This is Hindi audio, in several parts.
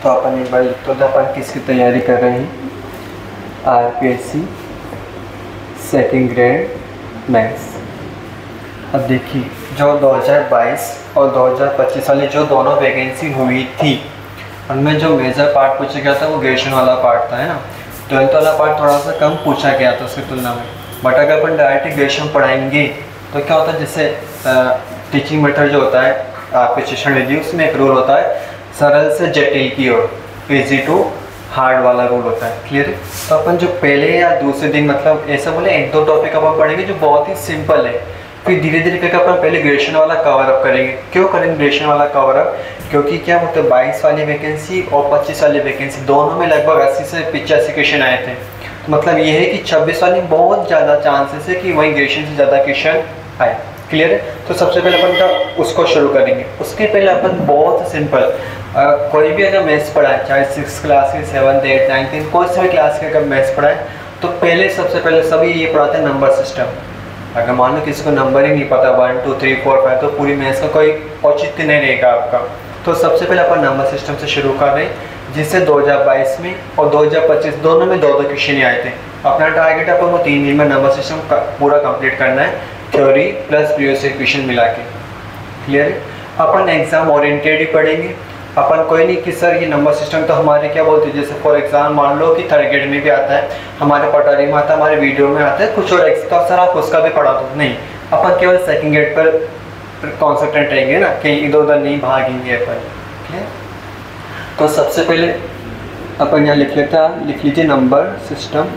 तो अपन एक बार लिखते हैं, अपन किसकी तैयारी कर रहे हैं, आरपीएससी सेकंड ग्रेड मैथ्स। अब देखिए जो 2022 और 2025 वाली जो दोनों वैकेंसी हुई थी उनमें जो मेजर पार्ट पूछा गया था वो ग्रेजुएशन वाला पार्ट था, है ना। 12th वाला पार्ट थोड़ा सा कम पूछा गया था उसकी तुलना में। बट अगर अपन डायरेक्ट ग्रेजुएशन पढ़ाएंगे तो क्या होता है, जैसे टीचिंग मेथड जो होता है आपके शिक्षण विधि, उसमें एक रूल होता है सरल से जटिल की ओर, इजी टू हार्ड वाला रूल होता है। क्लियर है। तो अपन जो पहले या दूसरे दिन मतलब ऐसा बोले 1-2 टॉपिक अपन पढ़ेंगे जो बहुत ही सिंपल है, फिर धीरे धीरे करके अपन पहले ग्रेजुएशन वाला कवर अप करेंगे। क्यों करेंगे ग्रेजुएशन वाला कवर अप? क्योंकि क्या बोलते हैं 22 वाली वैकेंसी और 25 वाली वैकेंसी दोनों में लगभग 80 से 85 क्वेश्चन आए थे। तो मतलब ये है कि 26 वाली में बहुत ज़्यादा चांसेस है कि वही ग्रेजुएशन से ज़्यादा क्वेश्चन आए। क्लियर है। तो सबसे पहले अपन का उसको शुरू करेंगे। उसके पहले अपन बहुत सिंपल कोई भी अगर मैथ्स पढ़ाए, चाहे 6th क्लास के, 7th, 8th, 9th, 10th कोई से भी क्लास के अगर मैथ्स पढ़ाए तो पहले सबसे पहले सभी ये पढ़ाते हैं नंबर सिस्टम। अगर मान लो किसी को नंबर ही नहीं पता 1 2 3 4 5 तो पूरी मैथ्स का कोई औचित्य नहीं रहेगा आपका। तो सबसे पहले अपन नंबर सिस्टम से शुरू कर रहे हैं, जिससे 2022 में और 2025 दोनों में 2-2 क्वेश्चन आए थे। अपना टारगेट अपन को 3 दिन में नंबर सिस्टम पूरा कंप्लीट करना है, थ्योरी प्लस प्रीवियस क्वेश्चन मिला के। क्लियर है। अपन एग्जाम ओरिएंटेड ही पढ़ेंगे। अपन कोई नहीं कि सर ये नंबर सिस्टम तो हमारे क्या बोलते हैं, जैसे फॉर एग्जाम मान लो कि 3rd ग्रेड में भी आता है, हमारे पटवारी में आता है, हमारे वीडियो में आता है, कुछ और एक्स्ट्रा सर आप उसका भी पढ़ा दो। नहीं, अपन केवल 2nd ग्रेड पर कॉन्सेंट्रेट रहेंगे ना, कहीं इधर उधर नहीं भागेंगे अपन। ठीक है। तो सबसे पहले अपन यहाँ लिख लीजिए नंबर सिस्टम,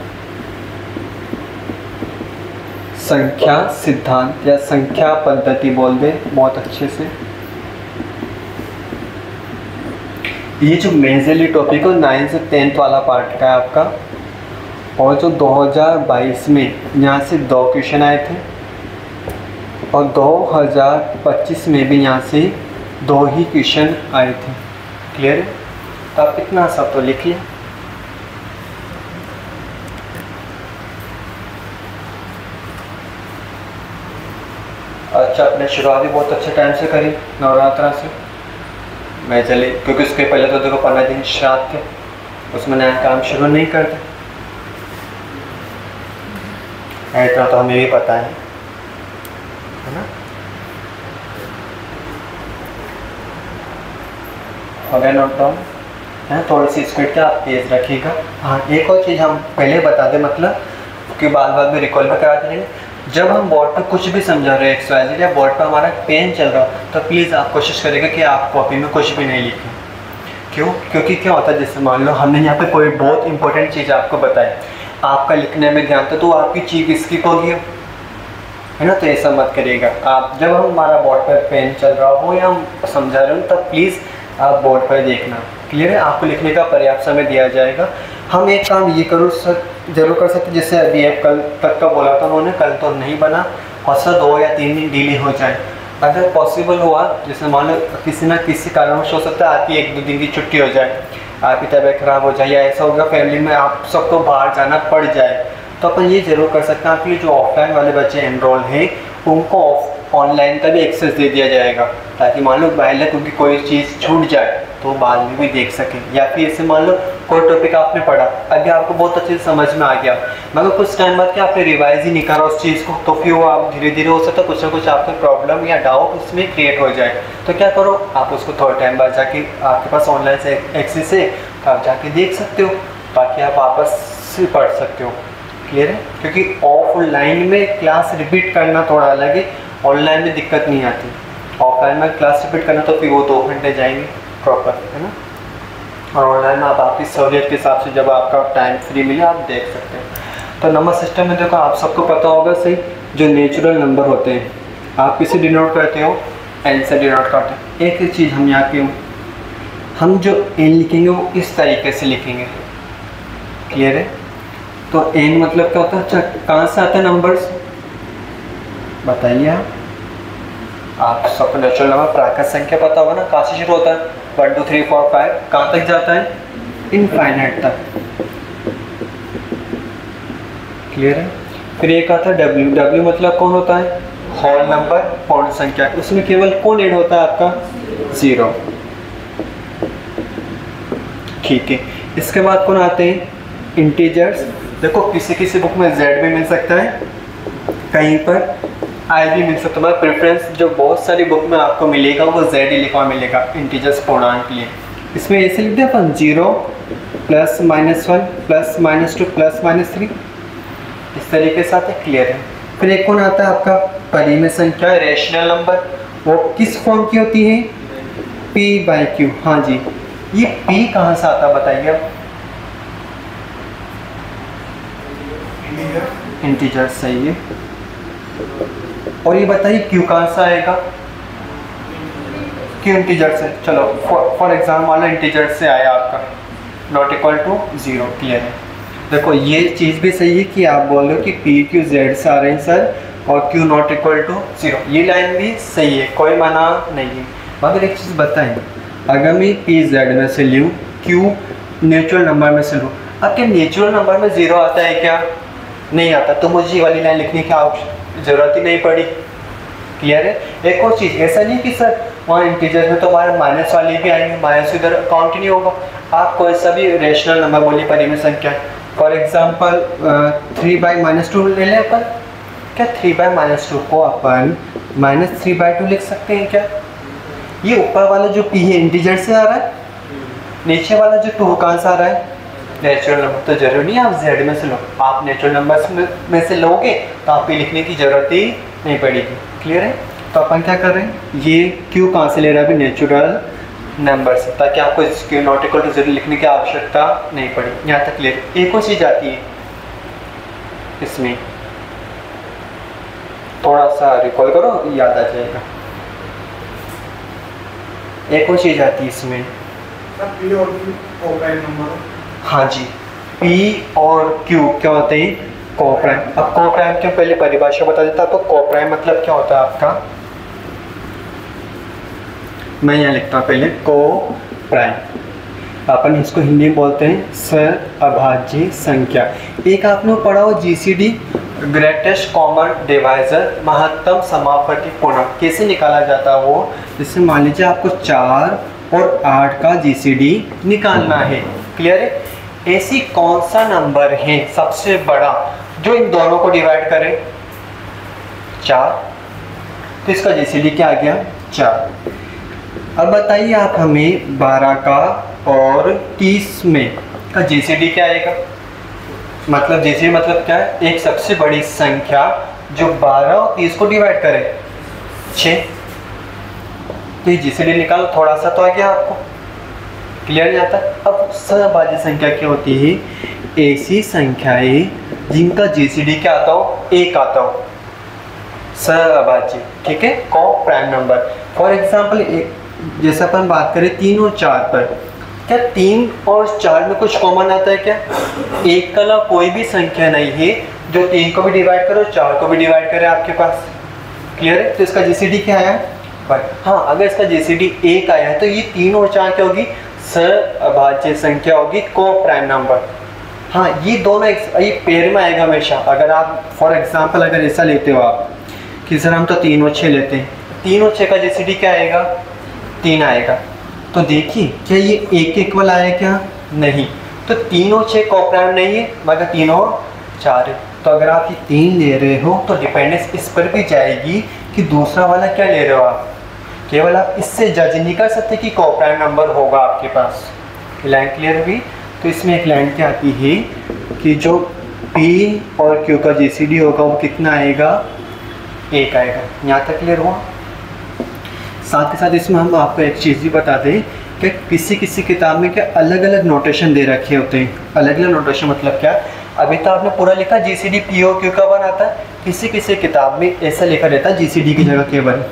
संख्या सिद्धांत या संख्या पद्धति बोल दे बहुत अच्छे से। ये जो मेजरली टॉपिक है 9th से 10th वाला पार्ट का है आपका, और जो 2022 में यहाँ से 2 क्वेश्चन आए थे और 2025 में भी यहाँ से 2 ही क्वेश्चन आए थे। क्लियर है। तो आप इतना सब तो लिखिए। अच्छा, अपने शुरुआत भी बहुत अच्छे टाइम से करी, नवरात्रा से मैं चले, क्योंकि उसके पहले तो देखो 15 दिन श्राद्ध थे, उसमें नया काम शुरू नहीं करते। इतना तो हमें भी पता है ना। हो गया नोट डाउन है। थोड़ी सी स्पीड क्या आप तेज रखिएगा। हाँ, एक और चीज़ हम पहले बता दें, मतलब कि बाद में रिकॉल में करा देंगे। जब हम बोर्ड पर कुछ भी समझा रहे हैं XYZ या बोर्ड पर हमारा पेन चल रहा तो प्लीज़ आप कोशिश करेगा कि आप कॉपी में कुछ भी नहीं लिखें। क्यों? क्योंकि क्या होता है, जैसे मान लो हमने यहाँ पे कोई बहुत इंपॉर्टेंट चीज़ आपको बताई, आपका लिखने में ध्यान था तो आपकी चीज़ स्किप हो गई है ना। तो ऐसा मत करिएगा आप। जब हमारा बोर्ड पर पेन चल रहा हो या हम समझा रहे हो तब प्लीज़ आप बोर्ड पर देखना। क्लियर है। आपको लिखने का पर्याप्त समय दिया जाएगा। हम एक काम ये जरूर कर सकते, जैसे अभी एक कल तक का बोला था उन्होंने, कल तो नहीं बना, हो सकता 2 या 3 दिन डिले हो जाए। अगर पॉसिबल हुआ, जैसे मान लो किसी ना किसी कारणवश हो सकता है आपकी 1-2 दिन की छुट्टी हो जाए, आपकी तबीयत खराब हो जाए या ऐसा होगा फैमिली में आप सबको बाहर जाना पड़ जाए, तो अपन ये जरूर कर सकते हैं आपके जो ऑफलाइन वाले बच्चे एनरोल हैं उनको ऑनलाइन का भी एक्सेस दे दिया जाएगा, ताकि मान लो पहले उनकी कोई चीज़ छूट जाए तो बाद में भी देख सकें। या फिर ऐसे मान लो कोई टॉपिक आपने पढ़ा, अभी आपको बहुत अच्छे से समझ में आ गया, मगर कुछ टाइम बाद क्या आपने रिवाइज ही नहीं करा उस चीज़ को, तो फिर वो आप धीरे धीरे हो सकता है कुछ ना कुछ आपको प्रॉब्लम या डाउट उसमें क्रिएट हो जाए। तो क्या करो, आप उसको थोड़ा टाइम बाद जाके, आपके पास ऑनलाइन से एक्सेस है तो आप जाके देख सकते हो, ताकि आप वापस से पढ़ सकते हो। क्लियर है। क्योंकि ऑफलाइन में क्लास रिपीट करना थोड़ा अलग है, ऑनलाइन में दिक्कत नहीं आती। ऑफलाइन में क्लास रिपीट करना तो फिर वो 2 घंटे जाएंगे प्रॉपर, है ना। और ऑनलाइन में आप आपकी सहूलियत के हिसाब से जब आपका टाइम फ्री मिले आप देख सकते हैं। तो नंबर सिस्टम में देखो आप सबको पता होगा सही, जो नेचुरल नंबर होते हैं आप किसे डिनोट करते हो, एन से डिनोट करते हैं। एक ही चीज़ हम यहाँ की, हम जो एन लिखेंगे वो इस तरीके से लिखेंगे। क्लियर है। तो एन मतलब क्या होता है, अच्छा कहाँ से आते हैं नंबर्स बताइए आप सबको। नेचुरल नंबर प्राकृत संख्या पता होगा ना, कहाँ से शुरू होता है, 1 2 3 4 5 कहाँ तक जाता है, इनफाइनाइट तक। क्लियर है। फिर एक आता है डब्ल्यू। डब्ल्यू मतलब कौन होता है, होल नंबर, पूर्ण संख्या। उसमें केवल कौन ऐड होता है आपका, 0। ठीक है। इसके बाद कौन आते हैं, इंटीजर्स। देखो किसी किसी बुक में z भी मिल सकता है, कहीं पर i भी मिल सकता है। मतलब प्रेफरेंस जो बहुत सारी बुक में आपको मिलेगा वो z ही लिखा मिलेगा इंटीजर्स पूर्णांक के लिए। इसमें ऐसे लिख दिया अपन 0 +-1 +-2 +-3, इस तरीके से आते, क्लियर है। फिर एक कौन आता है आपका परिमेय संख्या, रेशनल नंबर। वो किस फॉर्म की होती है, p/q। हाँ जी, ये p कहाँ से आता बताइए आप, इंटीजर, सही है। और ये बताइए q कहाँ से आएगा, q इंटीजर से। चलो फॉर एग्जाम्पल मान लो इंटीजर से आया आपका नॉट इक्वल टू 0, क्लियर है। देखो ये चीज़ भी सही है कि आप बोल रहे हो कि p q z से आ रहे हैं सर और q नॉट इक्वल टू 0, ये लाइन भी सही है, कोई मना नहीं है। मगर एक चीज़ बताएं, अगर मैं p z में से लूँ, q नेचुरल नंबर में से लूँ, अब क्या नेचुरल नंबर में 0 आता है क्या, नहीं आता, तो मुझे ये वाली लाइन लिखने की ज़रूरत ही नहीं पड़ी, क्लियर है। एक और चीज़, ऐसा नहीं कि सर वहाँ इंटीजर में तो हमारे माइनस वाले भी आएंगे, माइनस इधर काउंट नहीं होगा। आप कोई सा भी रेशनल नंबर बोलिए परिमेय संख्या, फॉर एग्जांपल 3/-2 ले लें अपन, क्या 3/-2 को अपन -3/2 लिख सकते हैं क्या। ये ऊपर वाला जो p है इंटीजर से आ रहा है, नीचे वाला जो 2 कहाँ से आ रहा है, नेचुरल नंबर। तो जरूरी नहीं आप z में से लो, आप नेचुरल नंबर में से लोगे तो आप p लिखने की जरूरत ही नहीं पड़ेगी, क्लियर है। तो अपन क्या कर रहे हैं, ये q कहाँ से ले रहा है, अभी नेचुरल नंबर से, ताकि आपको q नॉट इक्वल टू 0 लिखने की आवश्यकता नहीं पड़ी। यहाँ तक क्लियर। एक और चीज़ आती है इसमें, थोड़ा सा रिकॉल करो, याद आ जाएगा। एक और चीज़ आती है इसमें, हाँ जी, p और q क्या होते हैं, कोप्राइम। अब कोप्राइम की पहले परिभाषा बता देता आपको। कोप्राइम मतलब क्या होता है आपका, मैं यहाँ लिखता हूँ पहले, कोप्राइम अपन इसको हिंदी में बोलते हैं सहअभाज्य संख्या। एक आपने पढ़ा हो जीसीडी, ग्रेटेस्ट कॉमन डिवाइजर, महत्तम समापवर्ती पूर्णांक कैसे निकाला जाता है वो। जैसे मान लीजिए आपको 4 और 8 का जीसीडी निकालना है, क्लियर है। ऐसी कौन सा नंबर है सबसे बड़ा जो इन दोनों को डिवाइड करे, 4, तो इसका जीसीडी क्या आ गया, 4। अब बताइए आप हमें 12 का और 30 में का जीसीडी क्या आएगा। मतलब जीसीडी मतलब क्या है, एक सबसे बड़ी संख्या जो 12 और 30 को डिवाइड करे, 6। तो ये जीसीडी निकालो, थोड़ा सा तो आ गया आपको, क्लियर नहीं आता। अब सहअभाज्य संख्या क्या होती है, ऐसी संख्याएं जिनका जीसीडी क्या आता हो, 1 आता हो, सहअभाज्य, ठीक है, कोप्राइम नंबर। फॉर एग्जाम्पल जैसे अपन बात करें 3 और 4 पर, क्या 3 और 4 में कुछ कॉमन आता है क्या, एक का अलावा कोई भी संख्या नहीं है जो 3 को भी डिवाइड करे और 4 को भी डिवाइड करे आपके पास, क्लियर है। तो इसका जीसीडी क्या आया, 1। हाँ, अगर इसका जीसीडी 1 आया है तो ये 3 और 4 क्या होगी, सहअभाज्य संख्या होगी, कोप्राइम नंबर। हाँ, ये दोनों ये पेयर में आएगा हमेशा। अगर आप फॉर एग्जांपल अगर ऐसा लेते हो आप कि सर हम तो 3 और 6 लेते हैं, 3 और 6 का जीसीडी क्या आएगा, 3 आएगा। तो देखिए क्या ये 1 के इक्वल आया क्या, नहीं। तो 3 और 6 कोप्राइम नहीं है, मगर 3 और 4 है। तो अगर आप ये 3 ले रहे हो तो डिपेंडेंस इस पर भी जाएगी कि दूसरा वाला क्या ले रहे हो आप। केवल आप इससे जज नहीं कर सकते कि कोप्राइम नंबर होगा आपके पास। लाइन क्लियर हुई। तो इसमें एक लाइन क्या आती है कि जो P और Q का जीसीडी होगा वो कितना आएगा, 1 आएगा। यहाँ तक क्लियर हुआ। साथ के साथ इसमें हम आपको एक चीज़ भी बता दें कि किसी किसी किताब में क्या अलग अलग नोटेशन दे रखे होते हैं। अलग अलग नोटेशन मतलब क्या, अभी तो आपने पूरा लिखा जीसीडी P और Q का 1 आता है, किसी किसी किताब में ऐसा लिखा रहता है जीसीडी की जगह केवल,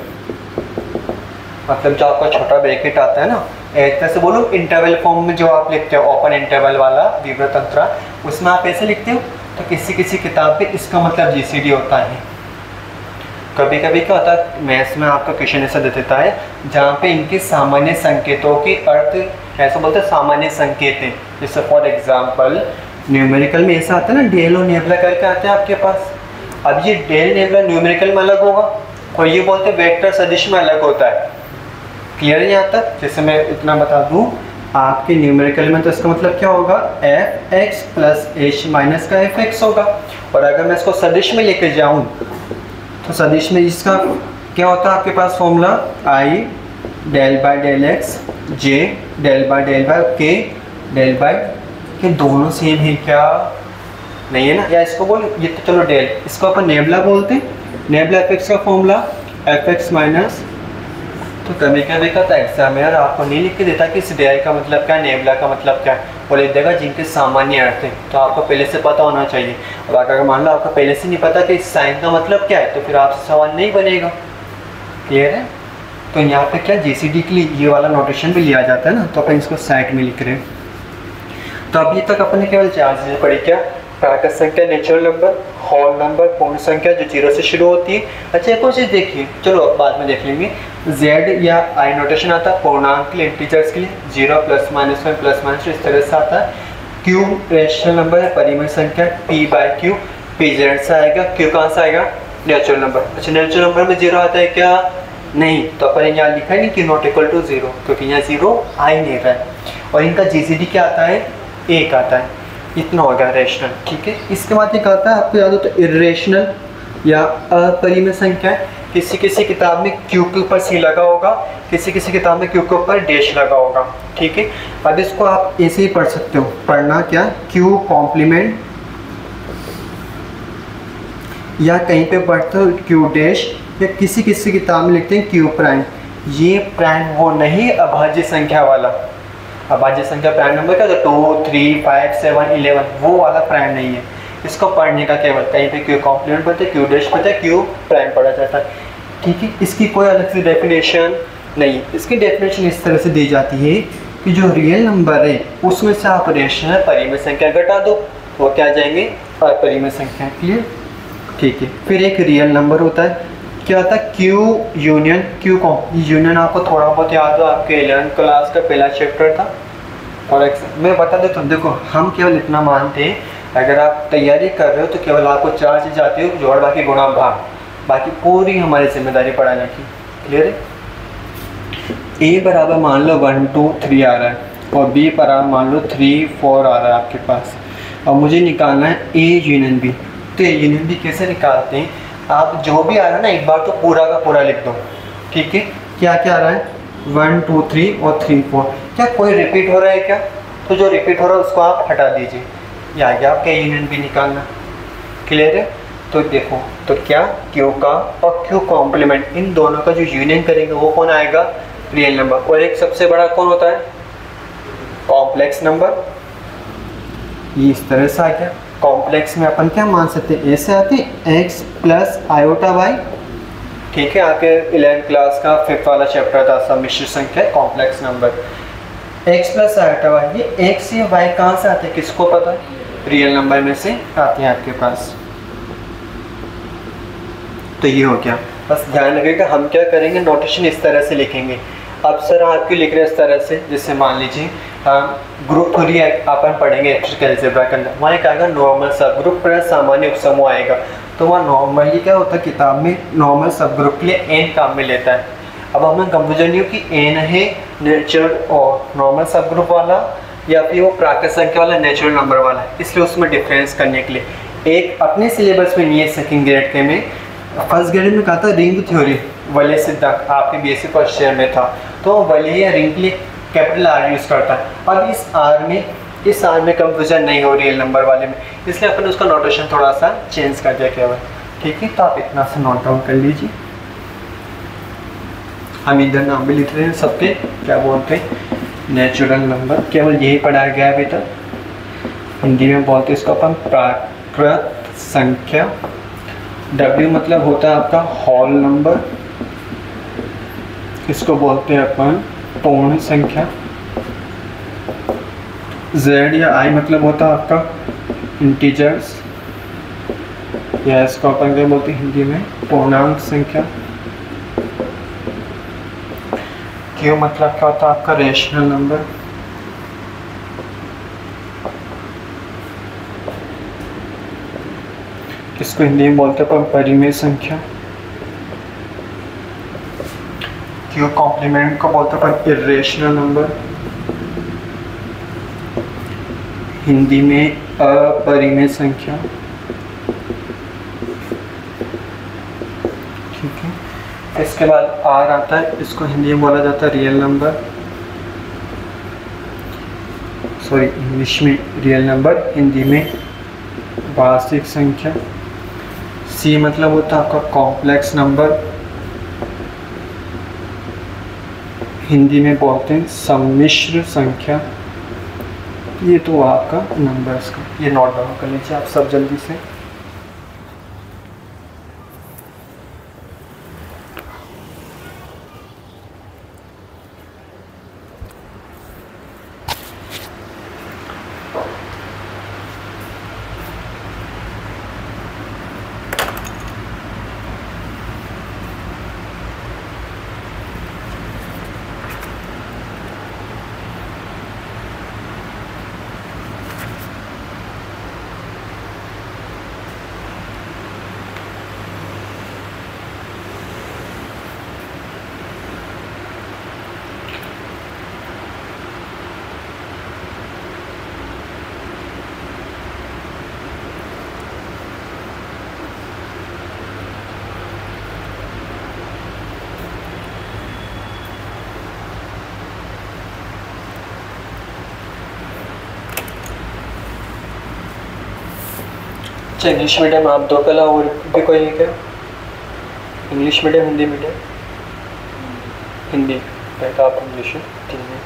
मतलब जो आपका छोटा ब्रैकेट आता है ना, एक तरह से बोलो इंटरवल फॉर्म में जो आप लिखते हो, ओपन इंटरवल वाला विवृतंत्र, उसमें आप ऐसे लिखते हो। तो किसी किसी किताब पे इसका मतलब जीसीडी होता है। कभी कभी क्या होता है मैथ्स में आपका क्वेश्चन ऐसा दे देता है जहाँ पे इनके सामान्य संकेतों के अर्थ ऐसा बोलते हैं सामान्य संकेत है। जैसे फॉर एग्जांपल न्यूमेरिकल में ऐसा आता है ना, डेल और नेबुला करके आते हैं आपके पास। अब ये डेल नेबुला न्यूमेरिकल में अलग होगा और ये बोलते हैं वेक्टर सदिश में अलग होता है। क्लियर है यहाँ तक। जैसे मैं इतना बता दूँ आपके न्यूमेरिकल में तो इसका मतलब क्या होगा, F x plus H minus का एफ एक्स होगा। और अगर मैं इसको सदिश में लेके जाऊं तो सदिश में इसका क्या होता है आपके पास formula, i del by del x j del by k del by k, दोनों सेम है क्या, नहीं है ना, या इसको बोल ये तो चलो डेल, इसको अपन नेबला बोलते हैं। नेबला एफ एक्स का फॉर्मूला एफ एक्स माइनस, तो कभी कभी का तो एग्जामिनर आपको नहीं लिख के देता कि इस डेल का मतलब क्या है, नेबला का मतलब क्या है, वो लिख देगा जिनके सामान्य अर्थ हैं, तो आपको पहले से पता होना चाहिए। और अगर मान लो आपको पहले से नहीं पता कि इस साइन का मतलब क्या है, तो फिर आपसे सवाल नहीं बनेगा। क्लियर है? तो यहाँ पे क्या जीसीडी के लिए ये वाला नोटेशन भी लिया जाता है ना, तो अपन इसको साइड में लिख रहे हैं। तो अभी तक अपने केवल 4 चीज़ें पढ़ी, क्या, प्राकृत संख्या, नेचुरल नंबर, होल नंबर, पूर्ण संख्या जो 0 से शुरू होती है। अच्छा एक और चीज़ देखिए, चलो बाद में देख लेंगे, जेड या आई नोटेशन आता है पूर्णांक के लिए, इंटीजर्स के लिए 0 प्लस माइनस 1 प्लस माइनस 2 इस तरह से आता है। क्यू रेशनल नंबर है, परिमेय संख्या, p by q, p Z से आएगा, क्यू कहाँ से आएगा, नेचुरल नंबर। अच्छा नेचुरल नंबर में 0 आता है क्या, नहीं, तो अपन यहाँ लिखा है नहीं कि नॉट इक्वल टू 0, क्योंकि यहाँ 0 आ ही नहीं रहा है। और इनका जीसीडी क्या आता है, 1 आता है, इतना हो गया रेशनल। ठीक है, इसके बाद एक आता है आपको याद हो तो इर्रेशनल या अपरिमेय संख्या। किसी किसी किताब में क्यू के ऊपर सी लगा होगा, किसी किसी किताब में क्यू के ऊपर डैश लगा होगा। ठीक है, अब इसको आप ऐसे ही पढ़ सकते हो, पढ़ना क्या, क्यू कॉम्प्लीमेंट, या कहीं पे पढ़ते हो क्यू डैश, या किसी किसी किताब में लिखते हैं क्यू प्राइम। ये प्राइम वो नहीं अभाज्य संख्या वाला, अभाज्य संख्या प्राइम नंबर का तो 2 3 5 7 11 वो वाला प्राइम नहीं है। इसको पढ़ने का केवल कहीं पे क्यू कॉम्प्लीमेंट पढ़ते हैं, क्यू डैश पढ़ते हैं, क्यू प्राइम पढ़ा जाता है। ठीक है, इसकी कोई अलग से डेफिनेशन नहीं, इसकी डेफिनेशन इस तरह से दी जाती है कि जो रियल नंबर है उसमें से आप रेशनल परिमेय संख्या घटा दो, वो क्या आ जाएंगे, अपरिमेय संख्या। क्लियर? ठीक है, फिर एक रियल नंबर होता है, क्या होता है, क्यू यूनियन, क्यू यूनियन आपको थोड़ा बहुत याद हो, आपके 11th क्लास का पहला चैप्टर था। और मैं बता देता हूँ, देखो हम केवल इतना मानते हैं, अगर आप तैयारी कर रहे हो तो केवल आपको 4 चीज़ आती हो, जोड़ बाकी गुणा भाग, बाकी पूरी हमारी जिम्मेदारी पढ़ाने की। क्लियर है? ए बराबर मान लो 1 2 3 आ रहा है, और बी बराबर मान लो 3 4 आ रहा है आपके पास, और मुझे निकालना है ए यूनियन बी। तो ए यूनियन बी कैसे निकालते हैं, आप जो भी आ रहा है ना एक बार तो पूरा का पूरा लिख दो। ठीक है, क्या क्या आ रहा है, 1 2 3 और 3 4, क्या कोई रिपीट हो रहा है क्या, तो जो रिपीट हो रहा है उसको आप हटा दीजिए, ये आ गया आपका यूनियन भी निकालना। क्लियर है? तो देखो, तो क्या, क्यू का और क्यू कॉम्प्लीमेंट, इन दोनों का जो यूनियन करेंगे वो कौन आएगा, रियल नंबर। और एक सबसे बड़ा कौन होता है, कॉम्प्लेक्स नंबर। ये इस तरह से आ गया। कॉम्प्लेक्स में अपन क्या मान सकते हैं, ऐसे आती एक्स प्लस आयोटा वाई। ठीक है, आपके 11th क्लास का 5th वाला चैप्टर था सम्मिश्र संख्या, complex number. X plus iota y, ये एक्स या वाई कहाँ से आते हैं किसको पता है, रियल नंबर में से आते हैं आपके पास। तो ये हो गया, बस ध्यान रखिएगा हम क्या करेंगे, नोटेशन इस तरह से लिखेंगे। अब सर आपके लिख रहे हैं इस तरह से, जैसे मान लीजिए ग्रुप थ्योरी अपन पढ़ेंगे इलेक्ट्रिकल अलजेब्रा के अंदर, वहाँ एक आएगा नॉर्मल सब ग्रुप पर सामान्य उपसमूह आएगा। तो वहाँ नॉर्मली क्या होता है, किताब में नॉर्मल सब ग्रुप के लिए एन काम में लेता है। अब हमें कंफ्यूजन नहीं हो कि एन है नेचुरल और नॉर्मल सब ग्रुप वाला, या फिर वो प्राकृत संख्या वाला नेचुरल नंबर वाला, इसलिए उसमें डिफरेंस करने के लिए एक अपने सिलेबस में नहीं है। सेकेंड ग्रेड के में, फर्स्ट ग्रेड में कहा था रिंग थ्योरी, वलय सिद्धांत आपके बीएससी फर्स्ट ईयर में था, तो वलय या रिंग के लिए कैपिटल आर यूज़ करता है। अब इस आर में कंफ्यूजन नहीं हो रियल नंबर वाले में, इसलिए अपन उसका नोटेशन थोड़ा सा चेंज कर दिया केवल। ठीक है, तो आप इतना सा नोट डाउन कर लीजिए। हम इधर नाम भी लिख रहे हैं सबके, क्या बोलते हैं, नेचुरल नंबर, केवल यही पढ़ाया गया अभी तक। हिंदी में बोलते हैं इसको अपन प्राकृत संख्या। W मतलब होता है आपका होल नंबर, इसको बोलते हैं अपन पूर्ण संख्या। Z या I मतलब होता है आपका इंटीजर्स, या इसको अपन क्या बोलते हैं हिंदी में, पूर्णांक संख्या। Q मतलब क्या होता है आपका रेशनल नंबर। इसको हिंदी में बोलते हैं परिमेय संख्या। क्यू कॉम्प्लीमेंट को बोलते हैं इर्रेशनल नंबर। हिंदी में अपरिमेय संख्या, ठीक है। इसके बाद आर आता है, इसको हिंदी में बोला जाता है रियल नंबर, सॉरी इंग्लिश में रियल नंबर, हिंदी में वास्तविक संख्या। सी मतलब होता है आपका कॉम्प्लेक्स नंबर, हिंदी में बोलते हैं सम्मिश्र संख्या। ये तो आपका नंबर्स का, ये नोट डाउन कर लीजिए आप सब जल्दी से। अच्छा, इंग्लिश मीडियम आप दो पहला और भी कोई है क्या? English medium Hindi medium? Hindi बेटा, आप इंग्लिश है, ठीक है।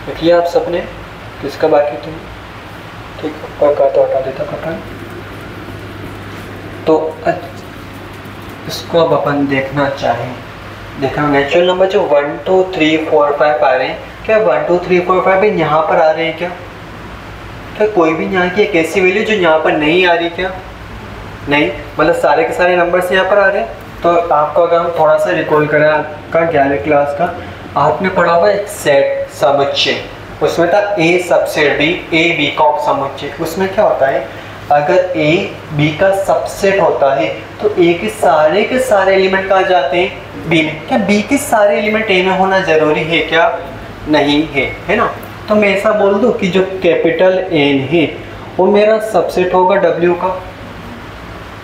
लिख लिया आप सबने? किसका बाकी तुम? ठीक है, पक्का तो हटा देता पता। तो इसको अब अपन देखना चाहें, देखना नेचुरल नंबर जो 1 2 3 4 5 आ रहे हैं, क्या 1 2 3 4 5 भी यहाँ पर आ रहे हैं क्या? क्या कोई भी यहाँ की एक ऐसी वैल्यू जो यहाँ पर नहीं आ रही क्या? नहीं, मतलब सारे के सारे नंबर्स यहाँ पर आ रहे हैं। तो आपको अगर हम थोड़ा सा रिकॉल करें आपका 11वीं क्लास का, आपने पढ़ा हुआ एक सेट समुच्चय, उसमें था ए सबसेट बी, ए बी का उपसमुच्चय। उसमें क्या होता है, अगर ए बी का सबसेट होता है तो ए के सारे एलिमेंट कहाँ जाते हैं? बी में। क्या बी के सारे एलिमेंट ए में होना जरूरी है क्या? नहीं है ना। तो मैं ऐसा बोल दूं कि जो कैपिटल एन है वो मेरा सबसेट होगा डब्ल्यू का।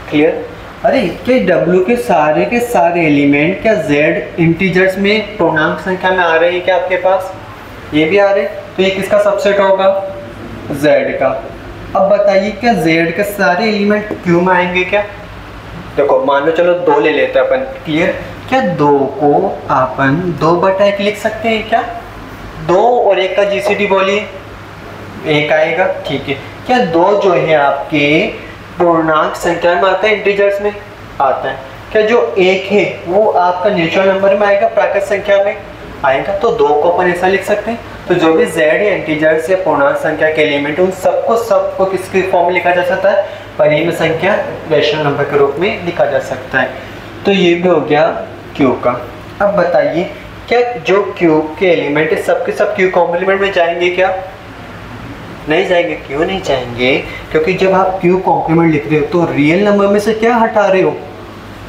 क्लियर? अरे क्या डब्ल्यू के सारे एलिमेंट क्या जेड इंटीजर्स में पूर्णांक संख्या में आ रहे हैं क्या आपके पास? ये भी आ रहे हैं, तो ये किसका सबसेट होगा? जेड का। अब बताइए क्या जेड के सारे एलिमेंट क्यू में आएंगे क्या? देखो मान लो चलो 2 ले लेते हैं अपन। क्लियर? क्या 2 को अपन 2/1 लिख सकते हैं क्या? 2 और 1 का जीसीडी बोलिए, 1 आएगा, ठीक है। क्या 2 जो है आपके पूर्णांक संख्या में आता है, इंटीजर्स में आता है? क्या जो 1 है वो आपका नेचुरल नंबर में आएगा, प्राकृत संख्या में आएगा? तो 2 को अपन ऐसा लिख सकते हैं। तो जो भी z या इंटीजर्स या पूर्णांक संख्या के एलिमेंट उन सबको किसके फॉर्म में लिखा जा सकता है? परिमेय संख्या, रैशनल नंबर के रूप में लिखा जा सकता है। तो ये भी हो गया q का। अब बताइए क्या जो q के एलिमेंट है सब के सब q कॉम्प्लीमेंट में जाएंगे क्या? नहीं जाएंगे। क्यों नहीं जाएंगे? क्योंकि जब आप q कॉम्प्लीमेंट लिख रहे हो तो रियल नंबर में से क्या हटा रहे हो?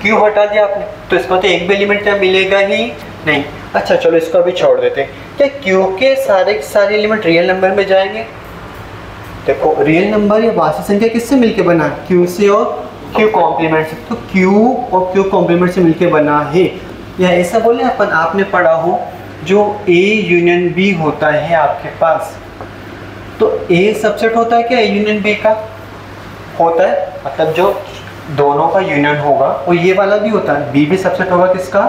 q हटा दिया आपने, तो इसमें तो एक भी एलिमेंट क्या मिलेगा ही नहीं। अच्छा चलो इसको भी छोड़ देते हैं। क्या q के सारे एलिमेंट रियल नंबर में जाएंगे? देखो रियल नंबर या वास्तविक संख्या किससे मिलके बना? q से और q कॉम्प्लीमेंट से। तो q और q कॉम्प्लीमेंट से मिलके बना है। या ऐसा बोले अपन, आपने पढ़ा हो जो a यूनियन b होता है आपके पास, तो a सबसेट होता है क्या a यूनियन b का? होता है, मतलब जो दोनों का यूनियन होगा वो ये वाला भी होता है, b भी सबसेट होगा किसका?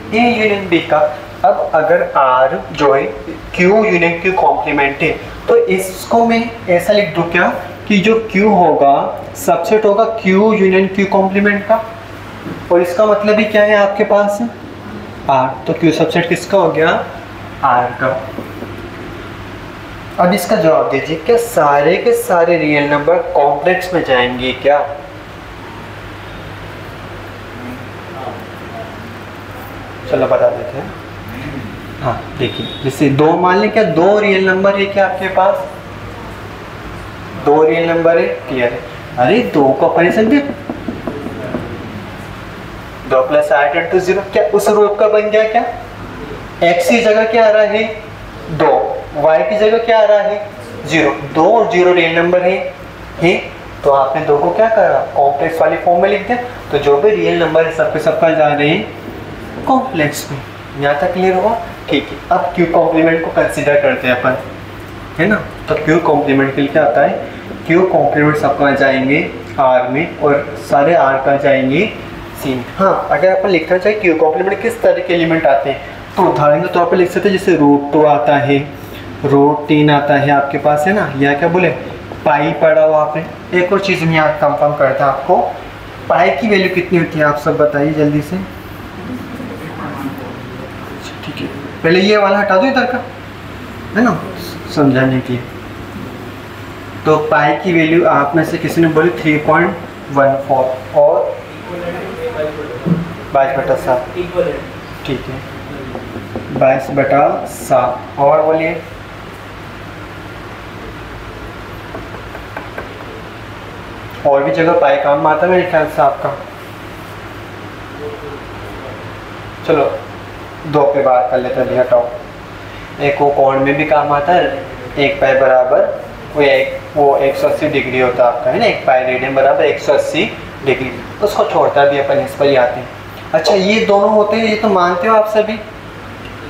a यूनियन b का। अब अगर r जो है q यूनियन q कॉम्प्लीमेंट है, तो इसको मैं ऐसा लिख दूं क्या कि जो q होगा सबसेट होगा q यूनियन q कॉम्प्लीमेंट का, और इसका मतलब ही क्या है आपके पास? r। तो q सबसेट किसका हो गया? r का। अब इसका जवाब दीजिए, क्या सारे के सारे रियल नंबर कॉम्प्लेक्स में जाएंगे क्या? चलो बता देते हैं। हाँ देखिए, जैसे 2 मान लें, क्या 2 रियल नंबर है क्या आपके पास? 2 रियल नंबर है, क्लियर है। अरे 2 को अपन समझे 2 + 8 × 0, क्या उस रूप का बन गया क्या? x की जगह क्या आ रहा है? 2, y की जगह क्या आ रहा है 0, 2 और 0 रियल नंबर है तो आपने 2 को क्या करा कॉम्प्लेक्स वाली फॉर्म में लिख दिया। तो जो भी रियल नंबर है सबके सबका जा रहे हैं कॉम्प्लेक्स में। यहाँ तक क्लियर हुआ? ठीक है। अब क्यू कॉम्प्लीमेंट को कंसिडर करते हैं अपन, है ना। तो क्यू कॉम्प्लीमेंट के लिए क्या आता है, क्यू कॉम्प्लीमेंट सबका जाएंगे आर में और सारे आर का जाएंगे सी में। हाँ, अगर अपन लिखना चाहे क्यू कॉम्प्लीमेंट किस तरह के एलिमेंट आते हैं तो उदाहरण के तौर पर लिख सकते हैं, जैसे √2 आता है, √3 आता है आपके पास, है ना। या क्या बोले पाई पढ़ा हुआ आपने। एक और चीज़ मैं यहाँ कंफर्म करता आपको, पाई की वैल्यू कितनी होती है आप सब बताइए जल्दी से। ठीक है, पहले ये वाला हटा दो इधर का, है ना, समझाने के लिए। तो पाई की वैल्यू आप में से किसी ने बोली 3.14 और 22/7। ठीक है, 22/7 और बोलिए और भी जगह पाई काम आता है मेरे ख्याल से आपका। चलो 2 पे बात कर लेते हैं, हटाओ। एक वो कोण में भी काम आता है, 1 पाई बराबर वो 180 डिग्री होता है आपका, है ना। 1 पाई रेडियन बराबर 180 डिग्री, उसको छोड़ता भी अपन इस पर ही आते हैं। अच्छा, ये दोनों होते हैं, ये तो मानते हो आप सभी?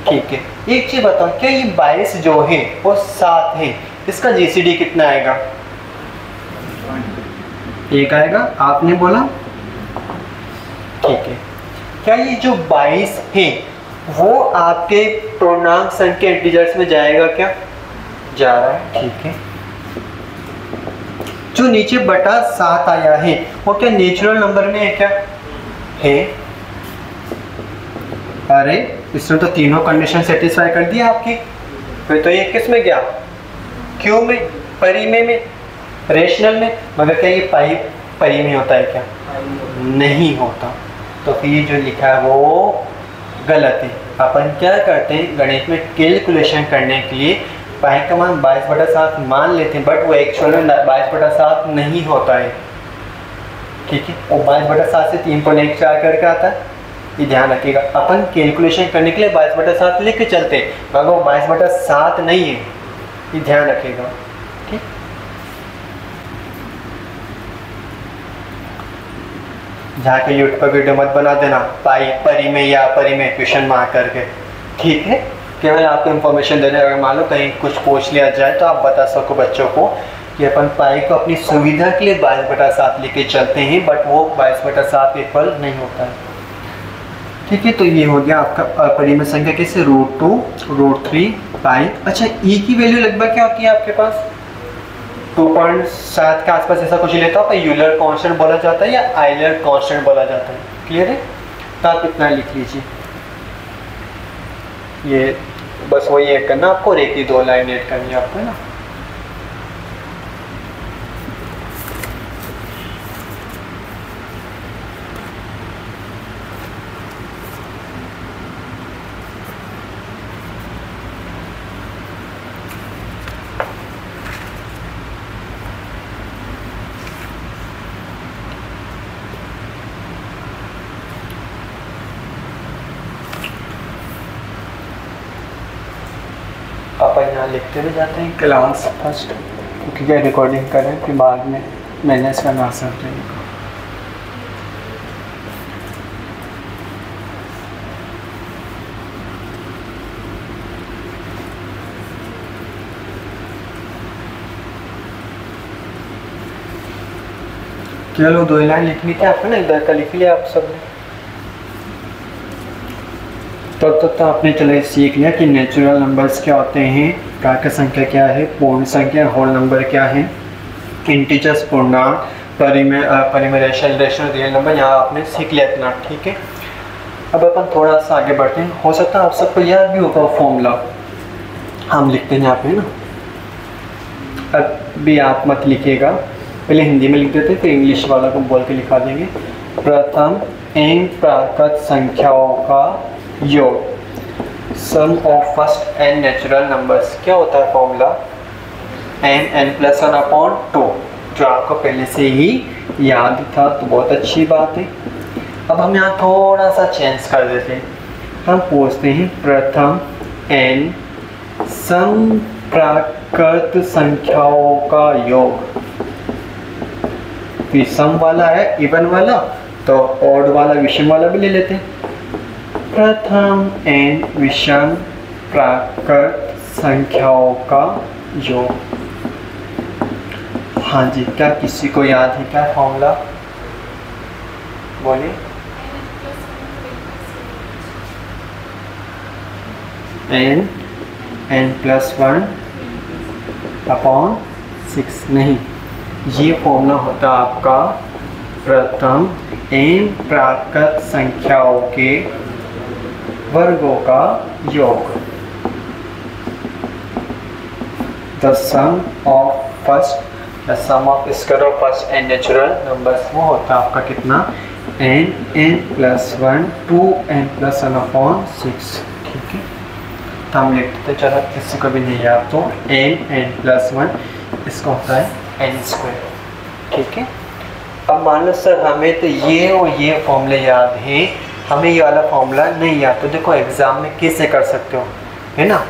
ठीक है। एक चीज़ बताओ, क्या ये 22 जो है वो 7 है, इसका जीसीडी कितना आएगा? 1 आएगा, आपने बोला। ठीक है। क्या ये जो 22 है वो आपके पूर्णांक संख्या इंटीजर्स में जाएगा? क्या जा रहा है? ठीक है। जो नीचे बटा 7 आया है वो क्या नेचुरल नंबर में है? क्या है? अरे इसने तो तीनों कंडीशन सेटिस्फाई कर दी आपकी। फिर तो ये किस में गया? क्यू में, परिमेय में, रेशनल में। मगर क्या ये पाई परी में होता है? क्या नहीं होता। तो फिर ये जो लिखा है वो गलत है। अपन क्या करते हैं गणित में कैलकुलेशन करने के लिए पाई का मान 22/7 मान लेते हैं, बट वो एक्चुअल में 22/7 नहीं होता है। ठीक है, और 22/7 से 3.14 करके आता है, ये ध्यान रखिएगा। अपन कैलकुलेशन करने के लिए 22/7 लिख के चलते हैं, मगर वो 22/7 नहीं है, ये ध्यान रखिएगा। ठीक, जाके यूट्यूब पर वीडियो मत बना देना पाई परी में या परी में क्वेश्चन मार्क करके। ठीक है, केवल आपको इन्फॉर्मेशन देने, अगर मान लो कहीं कुछ पूछ लिया जाए तो आप बता सको बच्चों को कि अपन पाई को अपनी सुविधा के लिए 22/7 लेके चलते हैं, बट वो 22/7 इक्वल नहीं होता है। ठीक है, तो ये हो गया आपका अपरिमेय संख्या कैसे, √2, √3 पाई। अच्छा, ई की वैल्यू लगभग क्या होती है आपके पास? 2.7 के आसपास ऐसा कुछ लेता हो, यूलर कांस्टेंट बोला जाता है या आइलर कांस्टेंट बोला जाता है। क्लियर है? तो आप इतना लिख लीजिए। ये बस वही ऐड करना आपको, और एक ही 2 लाइन ऐड करनी है आपको, है ना। अपन यहाँ लिखते हुए जाते हैं क्लास फर्स्ट, क्योंकि क्या रिकॉर्डिंग करें फिर बाद में मैनेज करना आसान रहेगा। चलो 2 लाइन लिखनी थी आपको ना, इधर का लिख लिया आप सब ने। तो आपने चले सीख लिया कि नेचुरल नंबर्स क्या होते हैं, कारक संख्या क्या है, पूर्ण संख्या, होल नंबर क्या है, इंटीजर्स, पूर्णांक, परिमेय, अपरिमेय, रेशनल, रियल नंबर, यहाँ आपने सीख लिया इतना। ठीक है, अब अपन थोड़ा सा आगे बढ़ते हैं। हो सकता है आप सबको याद भी होगा फॉर्मूला, हम लिखते हैं यहाँ पे ना। अब भी आप मत लिखिएगा, पहले हिंदी में लिख देते फिर इंग्लिश वाला को बोल के लिखा देंगे। प्रथम n प्राकृत संख्याओं का योग, sum of first n natural numbers. क्या होता है फॉर्मूला? n+1/2, जो आपको पहले से ही याद था, तो बहुत अच्छी बात है। अब हम यहाँ थोड़ा सा चेंज कर देते हैं, हम पूछते हैं प्रथम n समप्राकृत संख्याओं का योग। विषम वाला है इवन वाला, तो ऑड वाला विषम वाला भी ले लेते हैं। प्रथम एन विषम प्राकृत संख्याओं का योग। हाँ जी, क्या किसी को याद है क्या फॉर्मूला? बोलिए। n+1 अपॉन 6 नहीं, ये फॉर्मूला होता है आपका प्रथम n प्राकृत संख्याओं के वर्गों का योग। The sum of square of first n natural numbers वो होता है आपका कितना? n+1 2n+1 upon 6। ठीक है, तो हम लिखते चलो, किसी को भी नहीं याद तो n+1 इसका होता है n²। ठीक है, अब मान लो सर हमें तो ये और ये फॉर्मूले याद है, हमें ये वाला फॉर्मूला नहीं याद, तो देखो एग्जाम में कैसे कर सकते हो, है ना।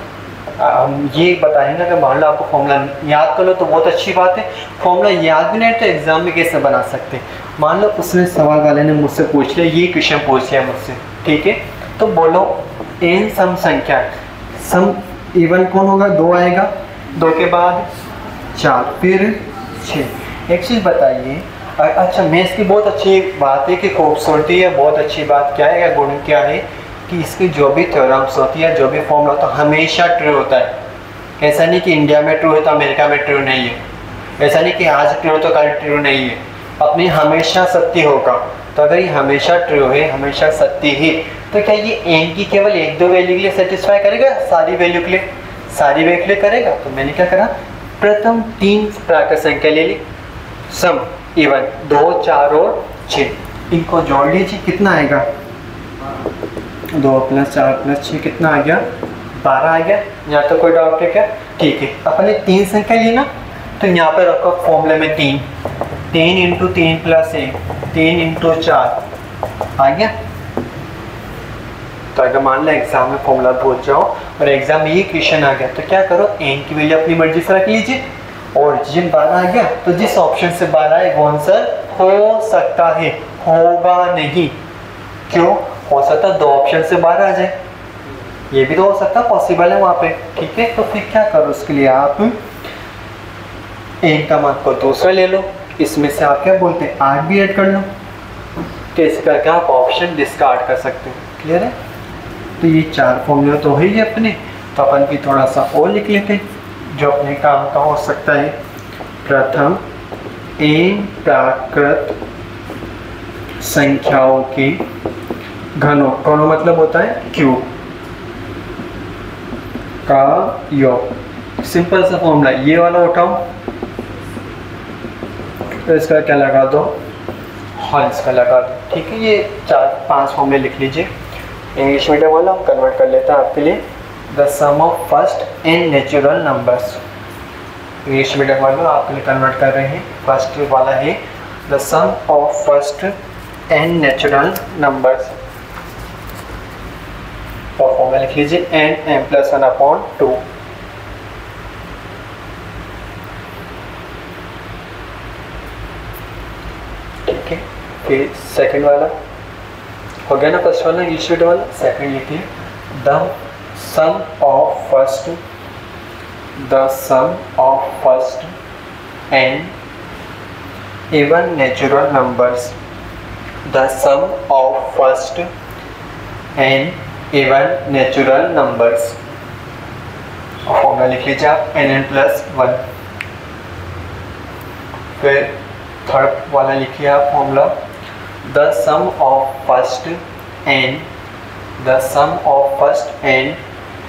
हम ये बताएंगे कि मान लो आपको फॉर्मूला याद कर लो तो बहुत अच्छी बात है, फॉर्मूला याद भी नहीं तो एग्जाम में कैसे बना सकते हैं। मान लो उसने सवाल वाले ने मुझसे पूछ लिया, ये क्वेश्चन पूछ लिया मुझसे, ठीक है, तो बोलो n सम संख्या, सम इवन कौन होगा? 2 आएगा, 2 के बाद 4 फिर 6। एक चीज़ बताइए, अच्छा मैथ्स की बहुत अच्छी बात है कि खूबसूरती है, बहुत अच्छी बात क्या है या गुण क्या है कि इसकी जो भी थ्योरम्स होती है, जो भी फॉर्मूला होता है हमेशा ट्रू होता है। ऐसा नहीं कि इंडिया में ट्रू है तो अमेरिका में ट्रू नहीं है, ऐसा नहीं कि आज ट्रू है तो कल ट्रू नहीं है, अपनी हमेशा सत्य होगा। तो अगर ये हमेशा ट्रू है, हमेशा सत्य है, तो क्या ये n की केवल 1-2 वैल्यू के लिए सेटिस्फाई करेगा? सारी वैल्यू के लिए, सारी वैल्यू के लिए करेगा। तो मैंने क्या करा, प्रथम 3 प्राकृत संख्या ले ली, सम इवन 2 4 और 6, इनको जोड़ लीजिए, कितना आएगा? 2 + 4 + 6 कितना आ गया? 12 आ गया। यहाँ तो कोई डाउट है क्या? ठीक है, अपने 3 संख्या ली ना, तो यहाँ पर रखो फॉर्मूले में 3 × 3 + 1 3 × 4 आ गया। तो अगर मान लो एग्जाम में फॉर्मूला भूल जाओ और एग्जाम में ये क्वेश्चन आ गया, तो क्या करो, n की वैल्यू अपनी मर्जी से रख लीजिए, और जिन 12 आ गया तो जिस ऑप्शन से 12 है वो आंसर हो सकता है, होगा नहीं। क्यों हो सकता? 2 ऑप्शन से 12 आ जाए, ये भी तो हो सकता, पॉसिबल है वहाँ पे। ठीक है, तो फिर क्या करो, उसके लिए आप n का मान को दूसरा ले लो, इसमें से आप क्या बोलते हैं 8 भी ऐड कर लो, तो इस करके आप ऑप्शन डिस्कार्ड कर सकते हैं। क्लियर है? तो ये 4 फॉर्मूला तो है ही अपने, तो अपन भी थोड़ा सा और लिख लेते हैं जो अपने काम का हो सकता है। प्रथम n प्राकृत संख्याओं के घनों, घनों मतलब होता है क्यूब का योग। सिंपल सा फॉर्मूला, ये वाला उठाओ तो इसका क्या लगा दो, हाँ इसका लगा दो। ठीक है, ये 4-5 फॉर्मूले लिख लीजिए। इंग्लिश मीडियम वाला हम कन्वर्ट कर लेते हैं आपके लिए। The sum of first n natural numbers, English medium वाला आपके लिए कन्वर्ट कर रहे हैं। फर्स्ट वाला है the sum of first n natural numbers, और फॉर्मूला लिख लीजिए n+1 अपॉन 2। ठीक है, फिर सेकंड वाला हो गया ना, फर्स्ट वाला इंग्लिश मीडियम वाला। सेकंड लिखिए the sum of first n even natural numbers, the sum of first n even natural numbers, formula लिख लीजिए आप n+1। फिर थर्ड वाला लिखिए आप formula the sum of first n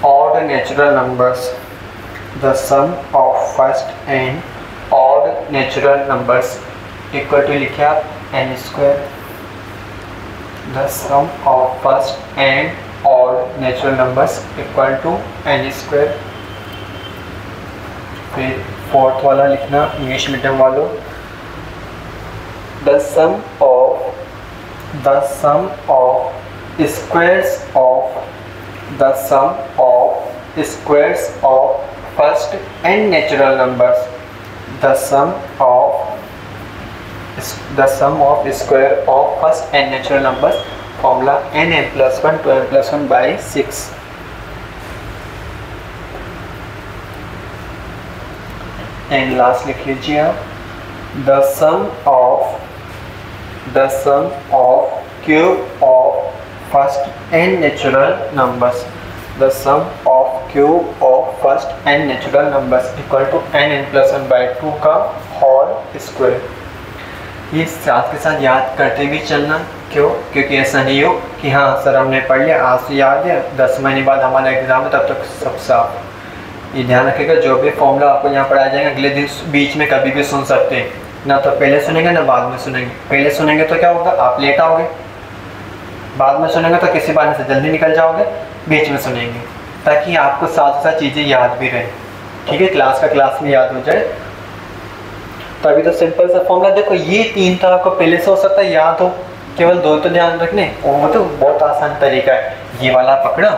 odd natural numbers, the sum of first n odd natural numbers equal to लिखिए आप n²। The sum of first n odd natural numbers equal to n²। फिर फोर्थ वाला लिखना इंग्लिश मीडियम वालों, the sum of squares of the sum of squares of first and natural numbers. The sum of square of first and natural numbers. Formula n+1 to n+1 by 6. And last लिख लीजिए आप, the sum of cube of first n natural numbers. The sum of cube of first n natural numbers equal to n+1/2 का होल स्क्वायर. ये साथ के साथ याद करते भी चलना. क्यों? क्योंकि ऐसा नहीं हो कि हाँ सर हमने पढ़ लिया आज तो याद है, 10 महीने बाद हमारा एग्जाम है तब तक सब साफ. ये ध्यान रखिएगा, जो भी फॉर्मूला आपको यहाँ पढ़ाया जाएगा अगले दिन बीच में कभी भी सुन सकते हैं. ना तो पहले सुनेंगे ना बाद में सुनेंगे. पहले सुनेंगे तो क्या होगा, आप लेट आओगे. बाद में सुनेंगे तो किसी बहाने से जल्दी निकल जाओगे. बीच में सुनेंगे ताकि आपको साथ साथ चीज़ें याद भी रहें. ठीक है, क्लास का क्लास में याद हो जाए. तो अभी तो सिंपल सा फॉर्मूला देखो, ये 3 तो आपको पहले से हो सकता है याद हो, केवल 2 तो ध्यान रखने. वो तो बहुत आसान तरीका है. ये वाला पकड़ा,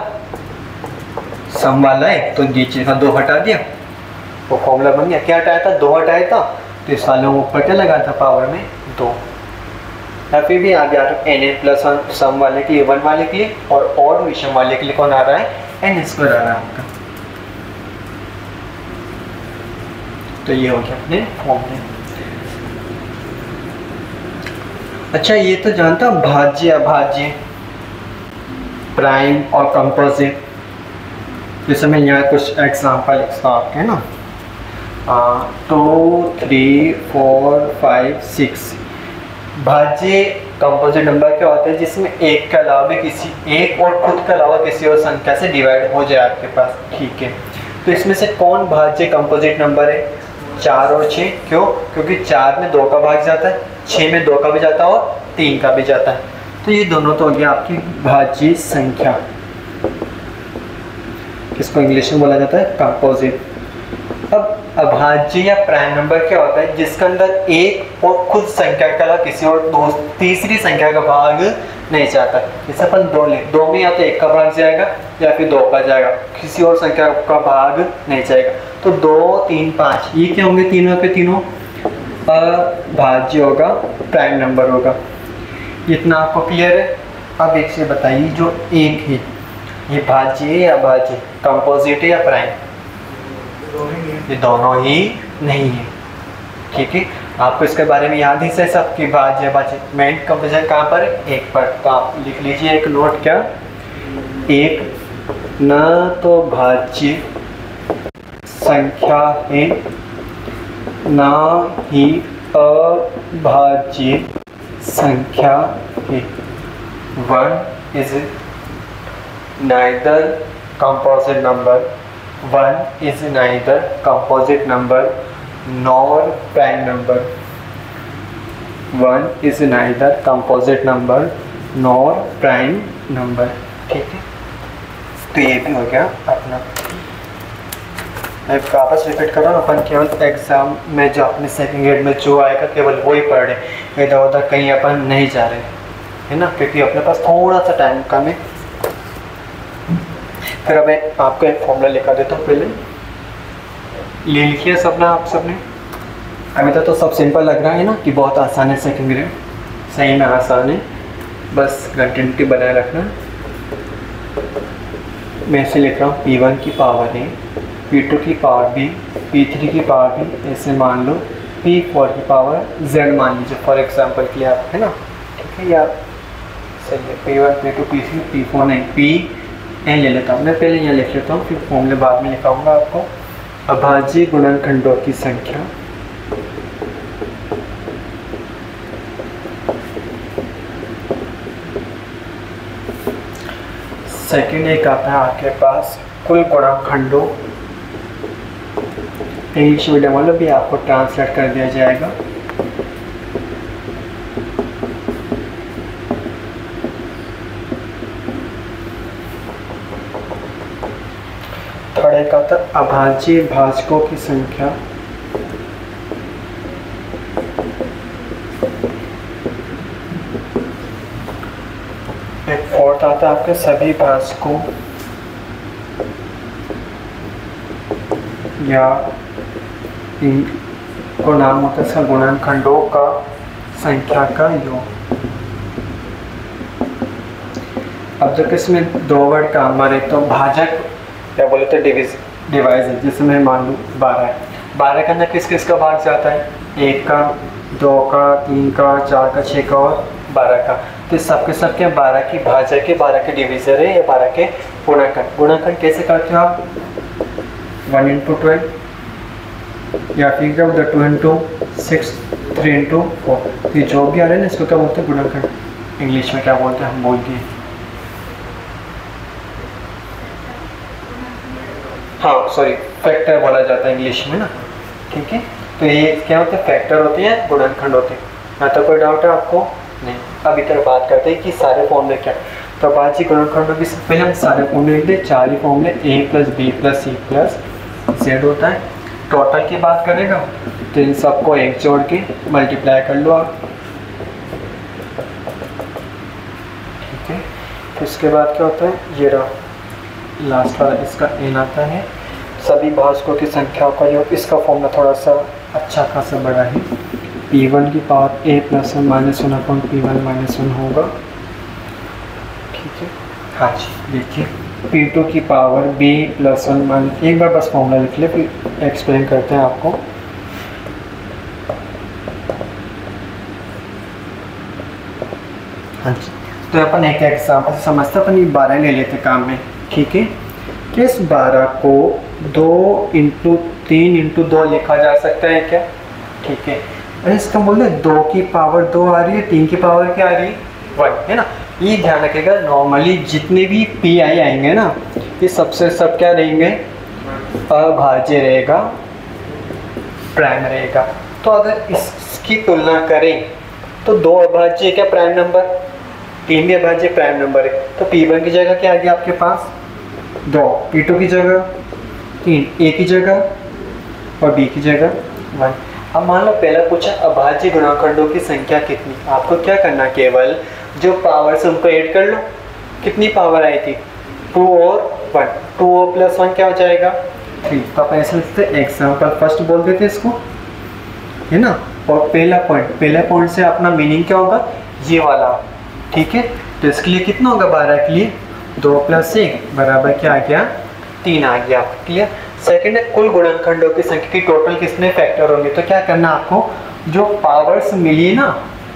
सम वाला है तो नीचे का 2 हटा दिया, वो फॉर्मूला बन गया. क्या हटाया था, 2 हटाया था, तो इस वाले ऊपर क्या लगा था पावर में 2. या फिर भी आप याद n+1 सम वाले के लिए 1 वाले के लिए और विषम वाले के लिए कौन आ रहा है, n² आ रहा है आपका. तो ये हो गया अपने फॉर्मूले. अच्छा ये तो जानता हूँ भाज्य अभाज्य प्राइम और कंपोजिट. जैसे मैं यहाँ कुछ एग्जाम्पल लिखता हूँ आपके ना, 2 3 4 5 6. भाज्य कंपोजिट नंबर क्या होते हैं जिसमें एक के अलावा भी किसी एक और खुद के अलावा किसी और संख्या से डिवाइड हो जाए आपके पास. ठीक है, तो इसमें से कौन भाज्य कंपोजिट नंबर है, 4 और 6. क्यों? क्योंकि 4 में 2 का भाग जाता है, 6 में 2 का भी जाता है और 3 का भी जाता है. तो ये दोनों तो हो गया आपकी भाज्य संख्या. इसको इंग्लिश में बोला जाता है कंपोजिट. अब अभाज्य या प्राइम नंबर क्या होता है जिसके अंदर एक और खुद संख्या के अलावा किसी और तीसरी संख्या का भाग नहीं जाता. जैसे अपन 2 ले, 2 में या तो 1 का भाग जाएगा या फिर 2 का जाएगा, किसी और संख्या का भाग नहीं जाएगा. तो 2 3 5 ये क्या होंगे, तीनों के तीनों अभाज्य होगा, प्राइम नंबर होगा. इतना आपको क्लियर है. अब एक से बताइए, जो एक है ये भाज्य है या अभाज्य, कंपोजिट है या प्राइम? ये दोनों ही नहीं है. ठीक है, आपको इसके बारे में याद ही से सब कि भाज्य अभाज्य मेन कंपोजिशन कहाँ पर है, एक पर. तो आप लिख लीजिए एक नोट, क्या, एक न तो भाज्य संख्या है ना ही अभाज्य संख्या है. 1 is neither composite number, 1 is neither composite number nor prime number. 1 is neither composite number nor prime number. ठीक है, तो ये भी हो गया अपना. मैं वापस रिपीट कर रहा हूँ, अपन केवल एग्ज़ाम में जो अपने सेकंड ग्रेड में जो आएगा केवल वही पढ़ रहे, इधर उधर कहीं अपन नहीं जा रहे है ना, क्योंकि अपने पास थोड़ा सा टाइम कम है. फिर अब मैं आपको एक फॉर्मूला लिखा देता हूँ. पहले ले लिखिए सब ना आप सबने. अभी तक तो सब सिंपल लग रहा है ना कि बहुत आसान है सेकंड ग्रेड. सही में आसान है, बस कंटिन्यूटी बनाए रखना. मैं इसे लिख रहा हूँ P1 की पावर है, P2 की पावर B, P3 की पावर B, ऐसे मान लो P4 की पावर Z मान लीजिए फॉर एग्जांपल के लिए आप, है ना. ठीक है, या सही है, P1 P2 P3 P4 नहीं Pn ले लेता हूँ. मैं पहले यहाँ लिख लेता हूँ, फिर फॉर्मूले बाद में लिखाऊंगा आपको. अभाज्य गुणनखंडों की संख्या सेकेंड एक आता है आपके पास कुल गुणनखंडों. इंग्लिश मीडियम वालों भी आपको ट्रांसलेट कर दिया जाएगा. थर्ड एक आता है अभाज्य भाजकों की संख्या. एक फोर्थ आता है आपके सभी भाजकों या इनको नाम होता है इसका गुणनखंडों का संख्या का योग। अब जब इसमें दो वर्ड काम हमारे तो भाजक या बोले तो डिवाइजर, जिसमें मान लो 12 है, 12 के अंदर किस किस का भाग जाता है, 1 का, 2 का, 3 का, 4 का, 6 का और 12 का। तो सबके सबके 12 की भाजक है, 12 के डिविजर है या 12 के गुणनखंड। गुणनखंड कैसे करते हो आप, 1 into 12 या फिर क्या होता है 2 into 6, 3 into 4। ये जो भी आ रहे हैं ना इसको क्या बोलते हैं गुणनखंड, इंग्लिश में क्या बोलते हैं हम बोल दिए। हाँ सॉरी, फैक्टर बोला जाता है इंग्लिश में ना, ठीक है। तो ये क्या होते हैं, फैक्टर होते हैं, गुणनखंड होते हैं। यहाँ तो कोई डाउट है आपको नहीं। अब इधर बात करते हैं कि सारे फॉर्मूले क्या। तो बाजी गुणनखंडों की पहले हम सारे फॉर्मूले लिख दें, 4 ही फॉर्मूले, a + b + c + z होता है। टोटल की बात करेगा तो इन सबको एक जोड़ के मल्टीप्लाई कर लो आप, ठीक है। तो इसके बाद क्या होता है, ये रहा लास्ट वाला, इसका n आता है। सभी भाजकों की संख्याओं का योग, इसका फॉर्मूला थोड़ा सा अच्छा खासा बड़ा है, p1 की पावर a + 1 - 1 p1 - 1 होगा, ठीक है। हाँ जी देखिए, p2 की पावर b + 1 एक बार बस फॉर्मूला लिख ले फिर एक्सप्लेन करते हैं आपको। हाँ जी, तो अपन एक एग्जाम्पल से समझते अपन ये 12 ले लेते काम में, ठीक है। कि इस 12 को 2 × 3 × 2 लिखा जा सकता है क्या, ठीक है। अरे इसका बोल 2 की पावर 2 आ रही है, 3 की पावर क्या आ रही है 1, है ना। ये ध्यान रखिएगा, नॉर्मली जितने भी पी आई आएंगे ना ये सबसे सब क्या रहेंगे, अभाज्य रहेगा, प्राइम रहेगा। तो अगर इसकी तुलना करें तो 2 अभाज्य क्या प्राइम नंबर, 3 भी अभाज्य प्राइम नंबर है। तो p1 की जगह क्या आ गया आपके पास 2, p2 की जगह 3, a की जगह और b की जगह 1। अब मान लो पहला पूछा अभाज्य गुणनखंडों की संख्या कितनी, आपको क्या करना, केवल जो पावर से उनको ऐड कर लो। कितनी पावर आई थी 2 और 1, 2 + 1 क्या हो जाएगा 3। तो आप ऐसे लिखते एग्जाम्पल फर्स्ट बोल देते इसको, है ना। और पहला पॉइंट से अपना मीनिंग क्या होगा, ये वाला, ठीक है। तो इसके लिए कितना होगा 12 के लिए 2 + 1 बराबर क्या आ गया 3 आ गया, क्लियर। सेकंड है कुल गुणनखंडों की संख्या की टोटल कितने फैक्टर होंगे। तो क्या करना आपको, जो पावर्स मिली ना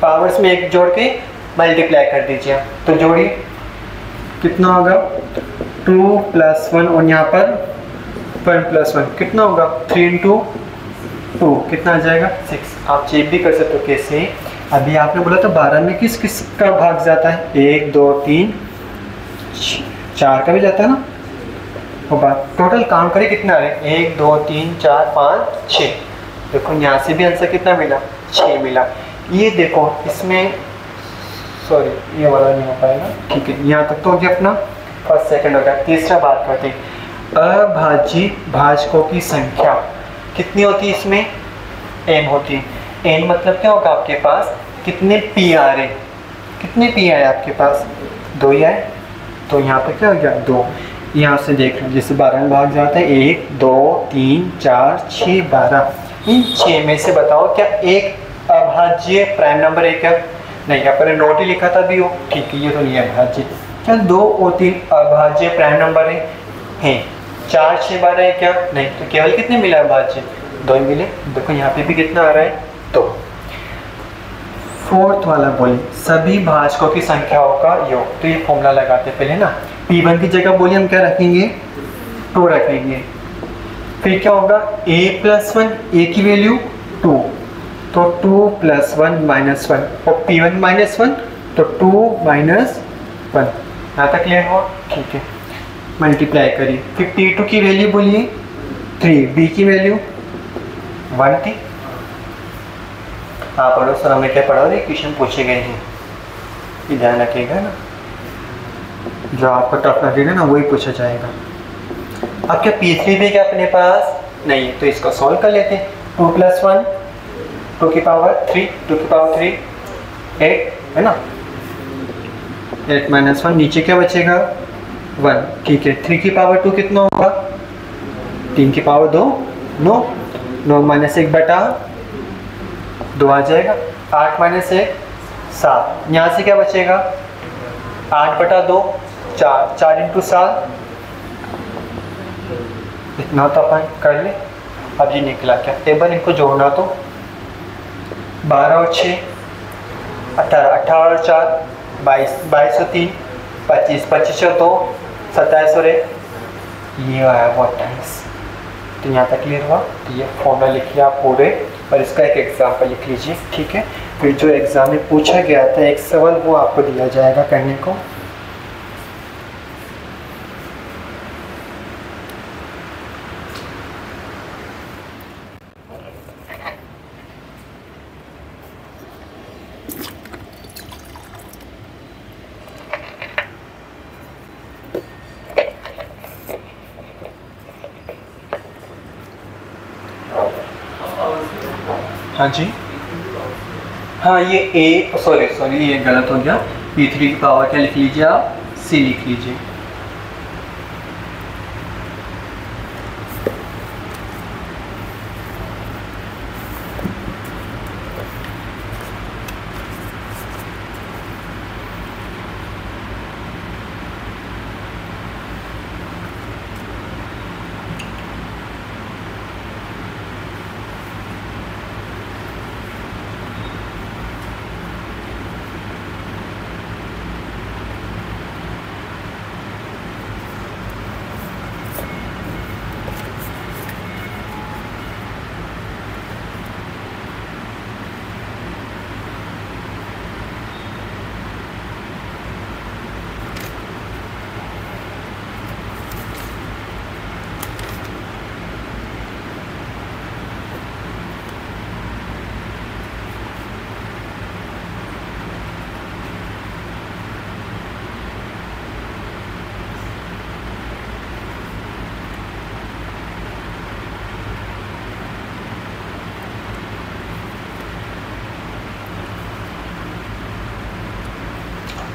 पावर्स में एक जोड़ के मल्टीप्लाई कर दीजिए। तो जोड़िए कितना होगा 2 + 1 और यहाँ पर 1 + 1 कितना होगा 3 × 2 कितना आ जाएगा 6। आप चेक भी कर सकते हो कैसे, अभी आपने बोला था 12 में किस किस का भाग जाता है, 1 2 3 4 का भी जाता है ना। वो बात टोटल काउंट करें कितना आ रहे हैं 1 2 3 4 5 6। देखो यहाँ से भी आंसर कितना मिला 6 मिला। ये देखो इसमें सॉरी ये वाला नहीं हो पाएगा, ठीक है। यहाँ तक तो हो गया अपना फर्स्ट सेकंड हो गया। तीसरा बात करते हैं अभाज्य भाजकों की संख्या कितनी होती है, इसमें n होती है। n मतलब क्या होगा आपके पास कितने p आ रहे, कितने p आए आपके पास 2 ही आए। तो यहाँ पे क्या हो गया 2। यहाँ से देख रहे जैसे 12 में भाग जाता है 1 2 3 4 6 12। इन 6 में से बताओ क्या एक अभाज्य प्राइम नंबर है क्या, नहीं यहाँ पर नोट ही लिखा था भी हो, ठीक है। ये तो नहीं है अभाज्य, क्या 2 और 3 अभाज्य प्राइम नंबर है 4 6 12 है क्या, नहीं। तो केवल कितने मिला अभाज्य 2 ही मिले। देखो यहाँ पे भी कितना आ रहा है 2। फोर्थ वाला बोले सभी भाजकों की संख्याओं का योग। तो ये फॉर्मूला लगाते पहले ना, p1 की जगह बोलिए हम क्या रखेंगे 2 रखेंगे। फिर क्या होगा a + 1, a की वैल्यू 2, तो 2 + 1 - 1 और p1 - 1 तो 2 - 1। यहाँ तक क्लियर हो, ठीक है। मल्टीप्लाई करिए, फिर p2 की वैल्यू बोलिए 3, b की वैल्यू 1 थी। हाँ पढ़ो सर, हमने क्या पढ़ा और क्वेश्चन पूछे गए हैं, ये ध्यान रखिएगा ना, जो आपको टफ लगेगा ना वही पूछा जाएगा। अब क्या p3 भी क्या अपने पास नहीं, तो इसको सॉल्व कर लेते हैं। 2 + 1 2 की पावर 3 2 की पावर 3 8 है ना, 8 - 1 नीचे क्या बचेगा 1, ठीक है। 3 की पावर 2 कितना होगा 3 की पावर 2 9, 9 माइनस 1 बटा 2 आ जाएगा, 8 माइनस 1 7, यहाँ से क्या बचेगा 8 बटा 2 4, 4 इंटू 7, इतना तो अपन कर ले। अब ये निकला क्या, टेबल इनको जोड़ना तो 12 और 6 18, 18 और 4 22, 22 और 3 25, 25 और 2 27 और 1, ये आया 28। तो यहाँ तक क्लियर हुआ। तो ये फॉर्मूला लिखिए आप पूरे, और इसका एक एग्जाम्पल लिख लीजिए, ठीक है। फिर जो एग्जाम में पूछा गया था एक सवाल, वो आपको दिया जाएगा करने को। हाँ जी, हाँ ये ए सॉरी ये गलत हो गया, P3 की पावर क्या लिख लीजिए आप, C लिख लीजिए।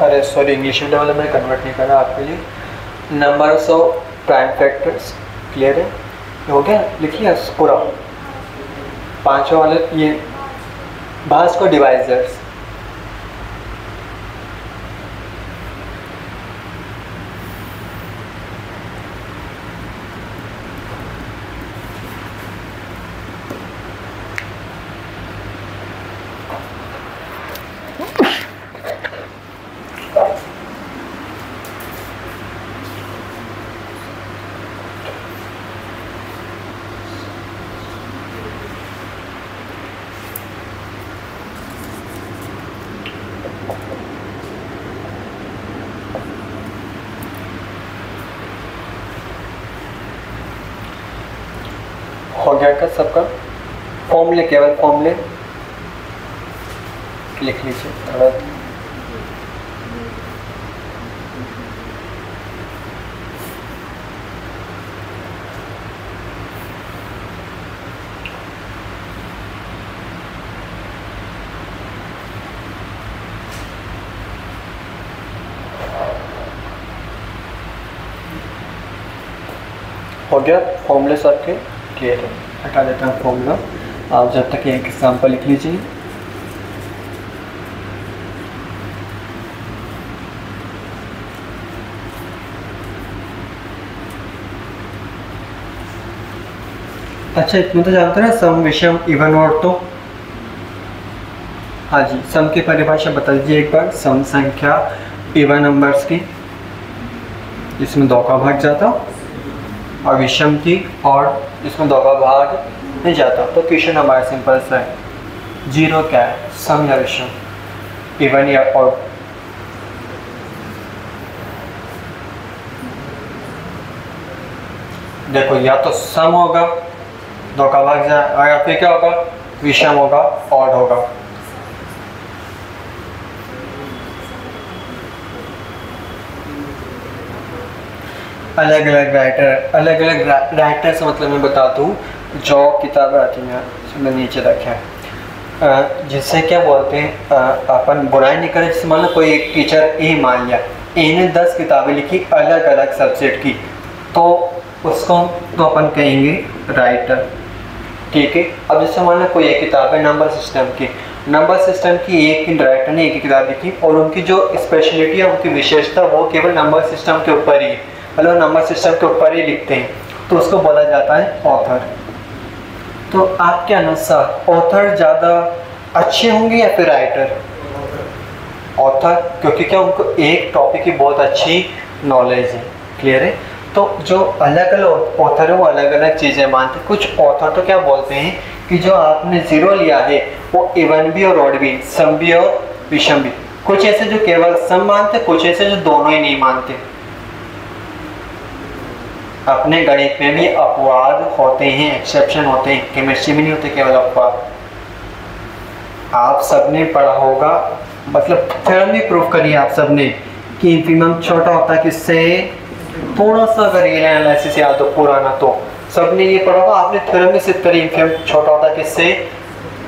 अरे सॉरी, इंग्लिश मीडियम वाला मैं कन्वर्ट नहीं कर रहा आपके लिए। Numbers of prime factors, clear है, हो गया, लिखिए पूरा। पांचों वाले ये भाज्य को डिवाइजर्स, हो गया का सबका। फॉर्मूले, केवल फॉर्मूले लिख लीजिए। हो गया, फॉर्मूले सबके क्लियर है। हटा देता हूँ फॉर्मूला, आप जब तक एक एग्जाम्पल लिख लीजिए। अच्छा, इतना तो जानते हैं सम, विषम, इवन और तो। हाँ जी, सम की परिभाषा बता दीजिए एक बार। सम संख्या इवन नंबर्स की, इसमें 2 का भाग जाता, और विषम की और इसमें 2 का भाग नहीं जाता। तो क्वेश्चन हमारा सिंपल सा है, 0 क्या है, सम या विषम, इवन या ऑड। देखो, या तो सम होगा 2 का भाग जाए, और या फिर क्या होगा, विषम होगा, ऑड होगा। अलग अलग राइटर से मतलब मैं बताता हूँ, जो किताबें आती हैं मैं नीचे रखा है, जिससे क्या बोलते हैं, अपन बुराई नहीं करें। जैसे मान लो कोई एक टीचर ए मान लिया, ए ने 10 किताबें लिखी अलग अलग सब्जेक्ट की, तो उसको तो अपन कहेंगे राइटर, ठीक है। अब जैसे मान लो कोई एक किताब है नंबर सिस्टम की एक राइटर ने एक किताब लिखी और उनकी जो स्पेशलिटी है, उनकी विशेषता वो केवल नंबर सिस्टम के ऊपर ही, मतलब नंबर सिस्टम के ऊपर ही लिखते हैं, तो उसको बोला जाता है ऑथर। तो आपके अनुसार ऑथर ज़्यादा अच्छे होंगे या फिर राइटर? ऑथर, क्योंकि क्या उनको एक टॉपिक की बहुत अच्छी नॉलेज है। क्लियर है? तो जो अलग अलग ऑथर है वो अलग अलग चीज़ें मानते हैं। कुछ ऑथर तो क्या बोलते हैं कि जो आपने जीरो लिया है वो इवन भी और ऑड भी, सम भी और विषम भी। कुछ ऐसे जो केवल सम मानते, कुछ ऐसे जो दोनों ही नहीं मानते। अपने गणित में भी अपवाद होते हैं, एक्सेप्शन होते हैं, केमिस्ट्री में नहीं होते केवल अपवाद। आप सबने पढ़ा होगा, मतलब थ्योरम भी प्रूव करिए आप सबने कि इंफिनिमम छोटा होता है किससे? थोड़ा सा अगर ये एनालिसिस याद हो पुराना तो सबने ये पढ़ा होगा, आपने थ्योरम में सिद्ध करी इंफिनिमम छोटा होता है किससे?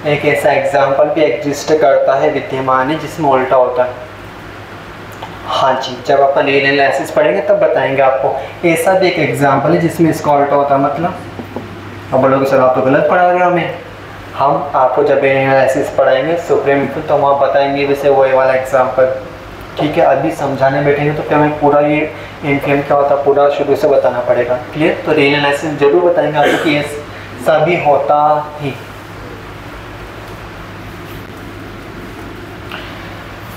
एक ऐसा एग्जाम्पल भी एग्जिस्ट करता है विद्यमान है जिसमें उल्टा होता है। हाँ जी, जब अपन रियल एनालिसिस पढ़ेंगे तब बताएंगे आपको। ऐसा भी एक एग्जाम्पल है जिसमें इसका उल्टा होता है। मतलब अब बोलोगे सर आप तो गलत पढ़ा रहे हो हमें। हम आपको जब एनालिसिस पढ़ाएंगे सुप्रीम तो वहाँ बताएंगे वैसे वही वाला एग्जाम्पल। ठीक है, अभी समझाने बैठेंगे तो फिर हमें पूरा ये इनफ्लेम क्या होता है पूरा शुरू से बताना पड़ेगा। क्लियर? तो रियल एनालिसिस जरूर बताएंगे आपको कि ऐसा भी होता ही।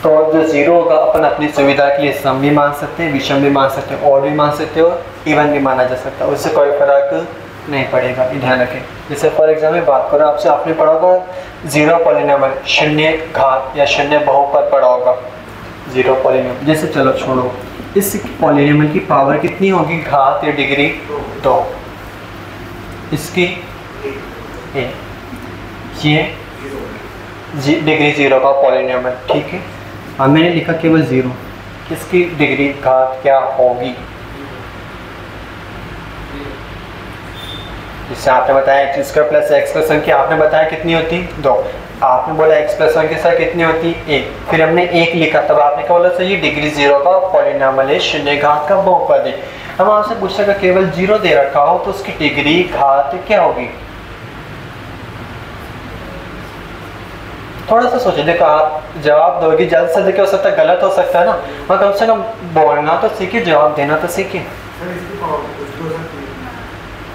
तो जो जीरो होगा अपन अपनी सुविधा के लिए सम भी मान सकते हैं, विषम भी मान सकते हैं, और भी मान सकते हैं, और इवन भी माना जा सकता है। उससे कोई फर्क नहीं पड़ेगा, ये ध्यान रखें। जैसे फॉर एग्जाम्पल बात करो आपसे, आपने पढ़ा होगा जीरो पॉलिनोमियल, शून्य घात या शून्य बहुपद पढ़ा होगा। जीरो पॉलिनोमियल जैसे चलो छोड़ो, इस पॉलिनोमियल की पावर कितनी होगी? घात या डिग्री 2, इसकी ये डिग्री 0 का पॉलिनोमियल। ठीक है, अब मैंने लिखा केवल 0, इसकी डिग्री घात क्या होगी? जिससे आपने बताया x square plus x plus 1 की आपने बताया कितनी होती? 2। आपने बोला एक्स प्लस 1 के साथ कितनी होती? 1। फिर हमने 1 लिखा, तब आपने क्या बोला? सर ये डिग्री 0 का पॉलिनोमियल है, शून्य घात का बहुपद है। हम आपसे पूछ रहे केवल 0 दे रखा हो तो उसकी डिग्री घात क्या होगी? थोड़ा सा सोचें। देखो आप जवाब दोगे, जल्द से जल्द हो सकता है गलत हो सकता है ना, मगर कम से कम बोलना तो सीखिए, जवाब देना तो सीखिए।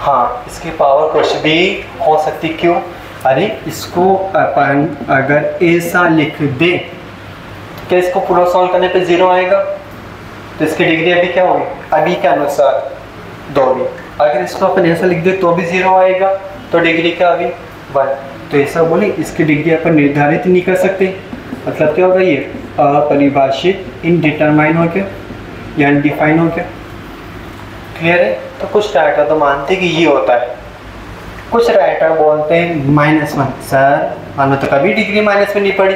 हाँ, इसकी पावर कुछ भी हो सकती। क्यों? अरे इसको अपन अगर ऐसा लिख दे कि इसको पूरा सॉल्व करने पे 0 आएगा, तो इसकी डिग्री अभी क्या होगी? अभी के अनुसार 2 भी। अगर इसको अपन ऐसा लिख दे तो भी 0 आएगा, तो डिग्री क्या अभी 1। तो ऐसा बोले इसकी डिग्री अपन निर्धारित नहीं कर सकते। मतलब क्या होगा? ये अपरिभाषित, इनडिटरमाइन हो गया या अनडिफाइन हो गया। क्लियर है? तो कुछ राइटर तो मानते कि ये होता है, कुछ राइटर बोलते हैं -1। सर हमने तो कभी डिग्री माइनस में नहीं पढ़ी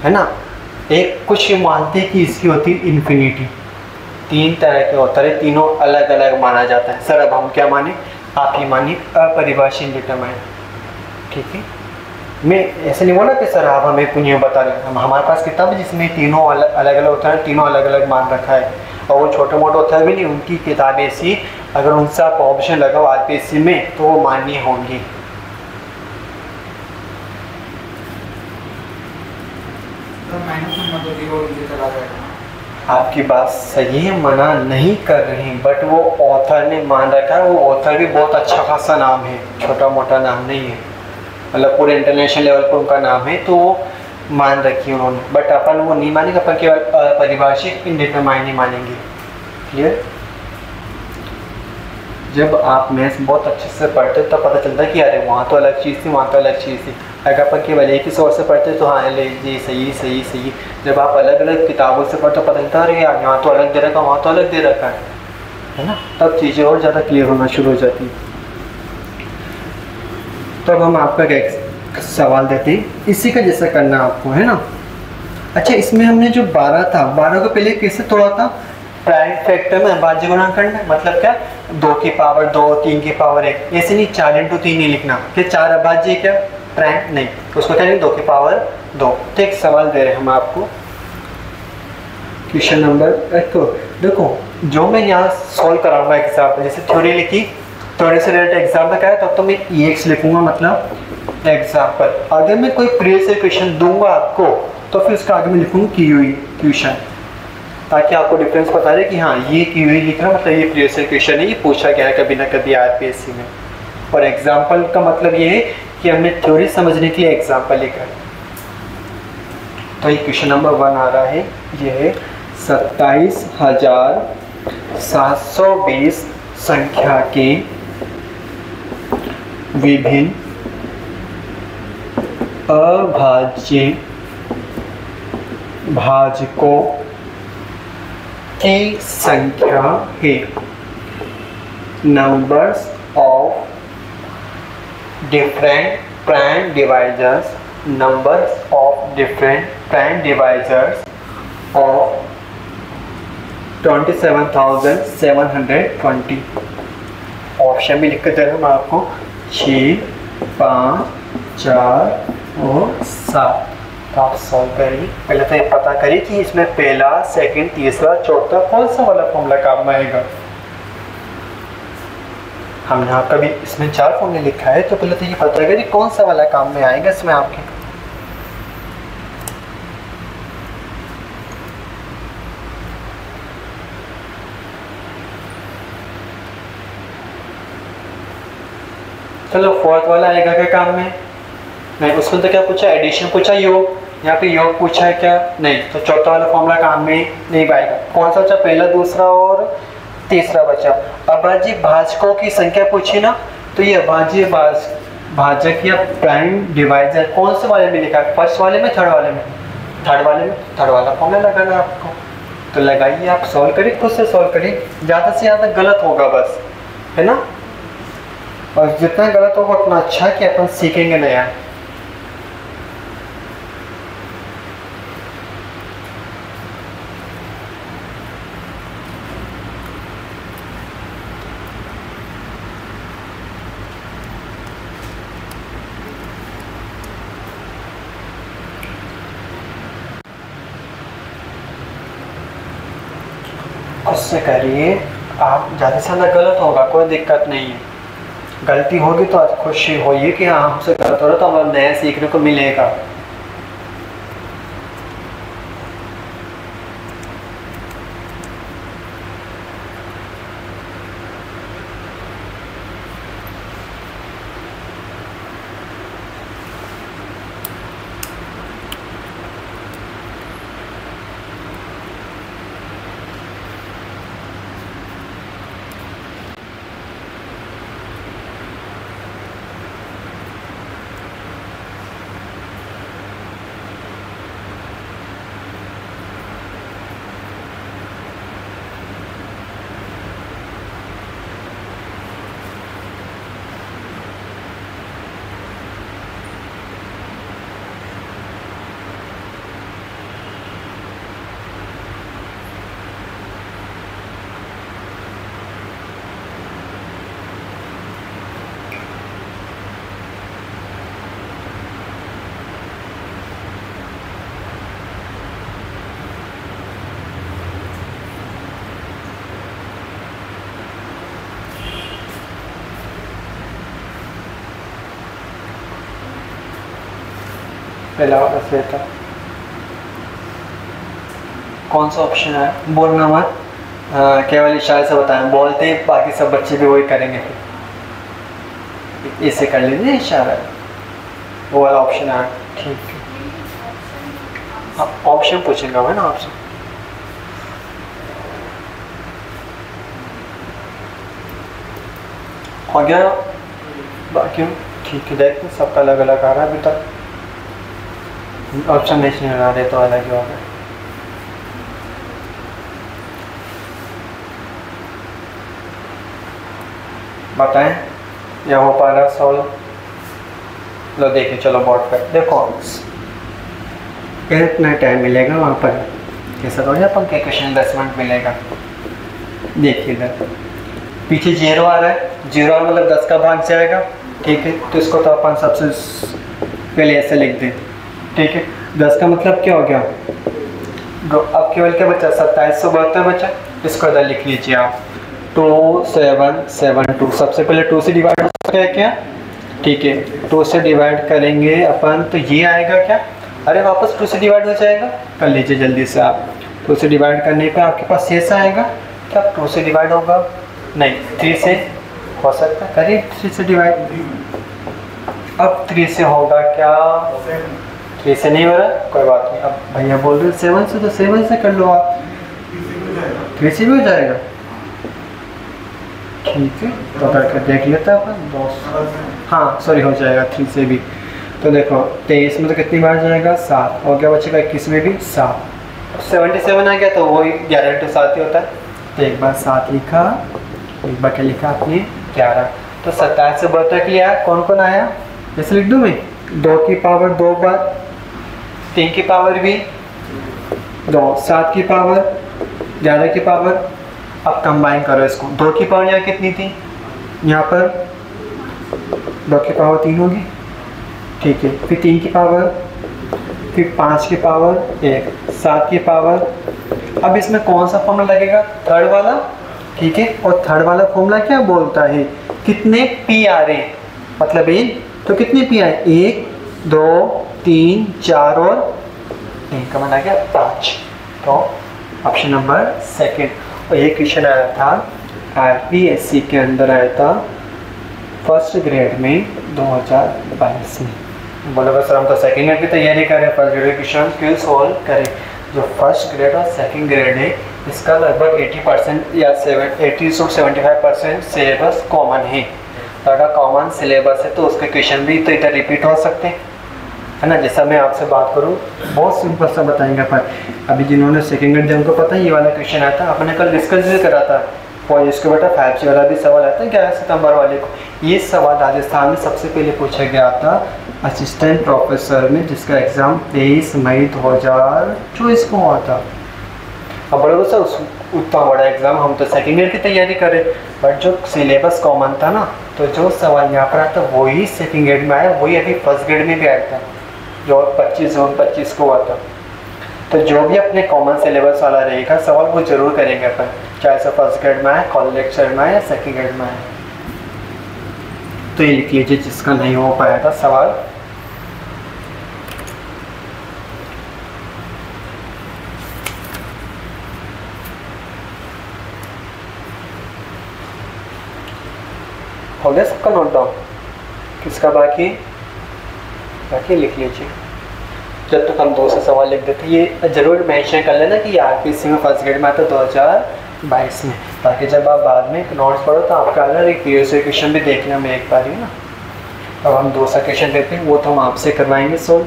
है ना। एक कुछ मानते कि इसकी होती है इन्फिनिटी। 3 तरह के होता है, तीनों अलग अलग माना जाता है। सर अब हम क्या माने? आप ही मानिए अपरिभाषित, इनडिटरमाइन। ठीक है, मैं ऐसे नहीं बोला कि सर आप हमें पुण्य बता रहे हैं। हमारे पास किताब है जिसमें तीनों अलग अलग होता है, तीनों अलग अलग मान रखा है, और वो छोटे मोटे होता है भी नहीं। उनकी किताबें ऐसी, अगर उनसे आप ऑप्शन लगाओ आरपीएससी में तो वो मान्य होंगी। आपकी बात सही है, मना नहीं कर रहे हैं, बट वो ऑथर ने मान रखा है। वो ऑथर भी बहुत अच्छा खासा नाम है, छोटा मोटा नाम नहीं है, मतलब पूरे इंटरनेशनल लेवल पर उनका नाम है, तो वो मान रखी उन्होंने। बट अपन वो नहीं मानेंगे, अपन केवल परिभाषित इनडिटरमाइन ही मानेंगे। क्लियर? जब आप मैथ्स बहुत अच्छे से पढ़ते तो पता चलता है कि अरे वहाँ तो अलग चीज़ थी, वहाँ तो अलग चीज़ थी। अगर अपन केवल एक ही सोर्स से पढ़ते तो हाँ ले जी सही सही सही। जब आप अलग अलग किताबों से पढ़ते तो पता चलता है अरे यार यहाँ तो अलग दे रखा, वहाँ तो अलग दे रखा है ना। तब चीज़ें और ज़्यादा क्लियर होना शुरू हो जाती है। तो अब हम आपका एक सवाल देते हैं, इसी का जैसा करना आपको है ना। अच्छा, इसमें हमने जो 12 था, 12 को पहले कैसे तोड़ा था? प्राइम फैक्टर में अभाज्य गुणा करना। मतलब क्या? 2 की पावर 2, 3 की पावर 1, ऐसे नहीं 4 × 3 नहीं लिखना कि 4 अभाज्य क्या प्राइम नहीं, उसको क्या नहीं 2 की पावर 2। तो एक सवाल दे रहे हैं हम आपको, क्वेश्चन नंबर देखो जो मैं यहाँ सॉल्व कराऊंगा एग्जाम्पल, जैसे थ्योरी लिखी थोड़े से रेट एग्जाम्पल का है तो मैं EX लिखूंगा, मतलब एग्जाम्पल। अगर मैं कोई प्रीवियस क्वेश्चन दूंगा आपको तो फिर उसका आगे मैं लिखूंगा QE क्वेश्चन, ताकि आपको डिफरेंस बता दे कि हाँ ये QE लिख रहा मतलब ये प्रीवियस क्वेश्चन है, ये पूछा गया है कभी ना कभी RPSC में। और एग्जाम्पल का मतलब ये है कि हमने थ्योरी समझने के लिए एग्जाम्पल लिखा है। तो ये क्वेश्चन नंबर 1 आ रहा है, ये है 27,720 संख्या के विभिन्न अभाज्य भाजकों की संख्या है। Numbers of different prime divisors, numbers of different prime divisors of 27,720। Option भी लिख कर दे रहा हूँ मैं आपको, 6, 5, 4 और 7। तो आप सॉल्व करिए। पहले तो ये पता करिए कि इसमें पहला, सेकंड, तीसरा, चौथा कौन सा वाला फॉर्मूला काम में आएगा। हमने यहाँ कभी इसमें 4 फॉर्मूले लिखा है, तो पहले तो ये पता करिए कि कौन सा वाला काम में आएगा इसमें आपके। चलो फोर्थ वाला आएगा क्या काम में? नहीं, उसमें तो क्या पूछा, एडिशन पूछा, योग। यहाँ पे योग पूछा है क्या? नहीं। तो चौथा वाला फॉर्मूला काम में नहीं आएगा। कौन सा बचा? पहला, दूसरा और तीसरा बचा। अभाज्य भाजकों की संख्या पूछी ना, तो ये अभाज्य भाजक या प्राइम डिवाइजर कौन से वाले में लिखा है? फर्स्ट वाले में, थर्ड वाले में? थर्ड वाले में। थर्ड वाला फॉर्मूला लगाना आपको, तो लगाइए, आप सॉल्व करिए, खुद से सॉल्व करिए। ज़्यादा से ज़्यादा गलत होगा बस, है ना। और जितना गलत होगा उतना अच्छा कि अपन सीखेंगे नया। उससे करिए आप, ज़्यादा से ज़्यादा गलत होगा कोई दिक्कत नहीं है। गलती होगी तो खुशी होइए कि हाँ हमसे गलत हो रहा, तो हमें नया सीखने को मिलेगा। पहला वाला सही था। कौन सा ऑप्शन है? बोलना मत, केवल इशारे से बताएं। बोलते हैं बाकी सब बच्चे भी वही करेंगे, फिर इसे कर लीजिए इशारा, वो वाला ऑप्शन है। ठीक है, ऑप्शन पूछेंगे मैं ना आपसे। हो गया बाकी? ठीक है, देखते सबका अलग अलग आ रहा है अभी तक। ऑप्शन नहीं आ रहे तो अलग ही होगा। बताएं या हो पा रहा सॉल्व? लो देखिए, चलो बोर्ड पर देखो, कितना टाइम मिलेगा वहाँ पर, कैसा तो अपन के क्वेश्चन 10 मिनट मिलेगा। देखिए इधर पीछे 0 आ रहा है, 0 मतलब 10 का भाग जाएगा। ठीक है, तो इसको तो अपन सबसे पहले ऐसे लिख दें। ठीक है, 10 का मतलब क्या हो गया? अब केवल क्या बचा? 2772 बचा। इसको इधर लिख लीजिए आप। 2772। सबसे पहले 2 से डिवाइड हो सकता है क्या? ठीक है, 2 से डिवाइड करेंगे अपन तो ये आएगा क्या? अरे वापस 2 से डिवाइड हो जाएगा, कर लीजिए जल्दी से आप। 2 से डिवाइड करने पे आपके पास ऐसा आएगा क्या? 2 से डिवाइड होगा नहीं, 3 से हो सकता है, करिए 3 से डिवाइड। अब 3 से होगा क्या? 3 से नहीं हो रहा, कोई बात नहीं। अब भैया बोल रहे 7 से, तो 7 से कर लो आप, 3 से भी हो जाएगा। ठीक है, तो करके देख लेते हैं अपन। 2, हाँ सॉरी, हो जाएगा 3 से भी। तो देखो 23 में तो कितनी बार जाएगा? 7। और क्या बचेगा? 21 में भी 7। 77 आ गया तो वही 11 × 7 ही होता है। तो एक बार 7 लिखा, एक बार क्या लिखा आपने? 11। तो 27 से बढ़ता के लिए आया, कौन कौन आया? जैसे लिख दूँ मैं, 2 की पावर 2 बार, 3 की पावर भी 2, 7 की पावर, 11 की पावर। अब कंबाइन करो इसको। 2 की पावर यहाँ कितनी थी? यहाँ पर 2 की पावर 3 होगी, ठीक है। फिर 3 की पावर, फिर 5 की पावर 1, 7 की पावर। अब इसमें कौन सा फॉर्मूला लगेगा? थर्ड वाला, ठीक है। और थर्ड वाला फॉर्मूला क्या बोलता है? कितने पी आ रहे हैं, मतलब ये तो कितने पी आए? 1, 2, 3, 4 और 1 का मन आ गया 5। तो ऑप्शन नंबर सेकंड। और ये क्वेश्चन आया था RPSC के अंदर, आया था फर्स्ट ग्रेड में 2022 में। बोलोगे सर हम तो सेकंड ग्रेड की तैयारी कर रहे हैं, फर्स्ट ग्रेड क्वेश्चन क्यों सॉल्व करें? जो फर्स्ट ग्रेड और सेकंड ग्रेड है इसका लगभग 80% या 80 से 75% सिलेबस कॉमन है। तो अगर कॉमन सिलेबस है तो उसके क्वेश्चन भी तो इधर रिपीट हो सकते हैं, है ना। जैसा मैं आपसे बात करूँ बहुत सिंपल सा बताएंगे अपन। अभी जिन्होंने सेकंड ग्रेड दिया उनको पता है ये वाला क्वेश्चन आया था, अपने कल डिस्कस भी करा था। और इसके बेटा 5G वाला भी सवाल आता है 11 सितंबर वाले को। ये सवाल राजस्थान में सबसे पहले पूछा गया था असिस्टेंट प्रोफेसर में, जिसका एग्ज़ाम 23 मई 2024 को हुआ था। अब बड़े सर उतना बड़ा एग्ज़ाम, हम तो सेकेंड ईयर की तैयारी करें, बट जो सिलेबस कॉमन था ना, तो जो सवाल यहाँ पर आता वही सेकेंड ग्रेड में आया, वही अभी फर्स्ट ग्रेड में भी आया था जो 25 जून 25 को हुआ था। तो जो भी अपने कॉमन सिलेबस वाला रहेगा सवाल वो जरूर करेंगे अपन, चाहे से फर्स्ट ग्रेड में आए, कॉलेज लेक्चर में आए या सेकेंड ग्रेड में आए। तो ये लिख लीजिए जिसका नहीं हो पाया था सवाल। हो गया सबका नोट डाउन? किसका बाकी लिख लीजिए। जब तक हम 2 से सवाल लिख देते, ये जरूर मेंशन कर लेना कि RPSC में फर्स्ट ग्रेड में आता 2022 में, ताकि जब आप बाद में नोट्स पढ़ो तो आपका अलग एक प्रीवियस क्वेश्चन भी देखना में एक बार ही ना। अब हम 2 सा क्वेश्चन देते हैं, वो तो हम आपसे करवाएंगे सोल्व।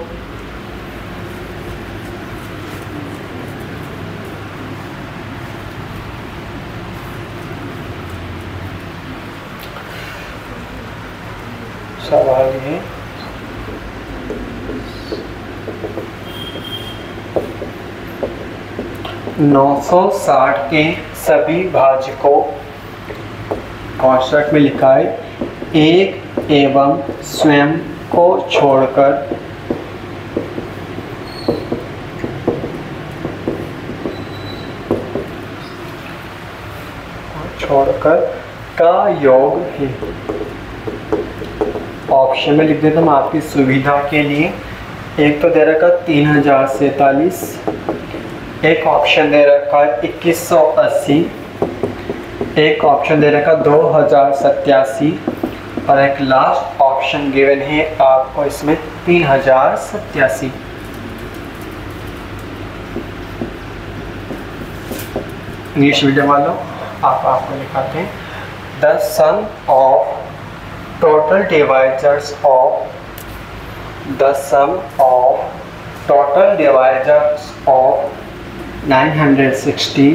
सवाल है 960 के सभी भाजकों, कॉन्स्टेंट में लिखा है 1 एवं स्वयं को छोड़कर का योग है। ऑप्शन में लिख देता हूँ आपकी सुविधा के लिए। एक तो दे रखा 3047, एक ऑप्शन दे रखा 2180, एक ऑप्शन दे रखा 2087 और एक लास्ट ऑप्शन गिवन है आपको इसमें 3087। इंग्लिश मीडियम वालों आपको लिखाते हैं the sum of total divisors of the sum of total divisors of 960,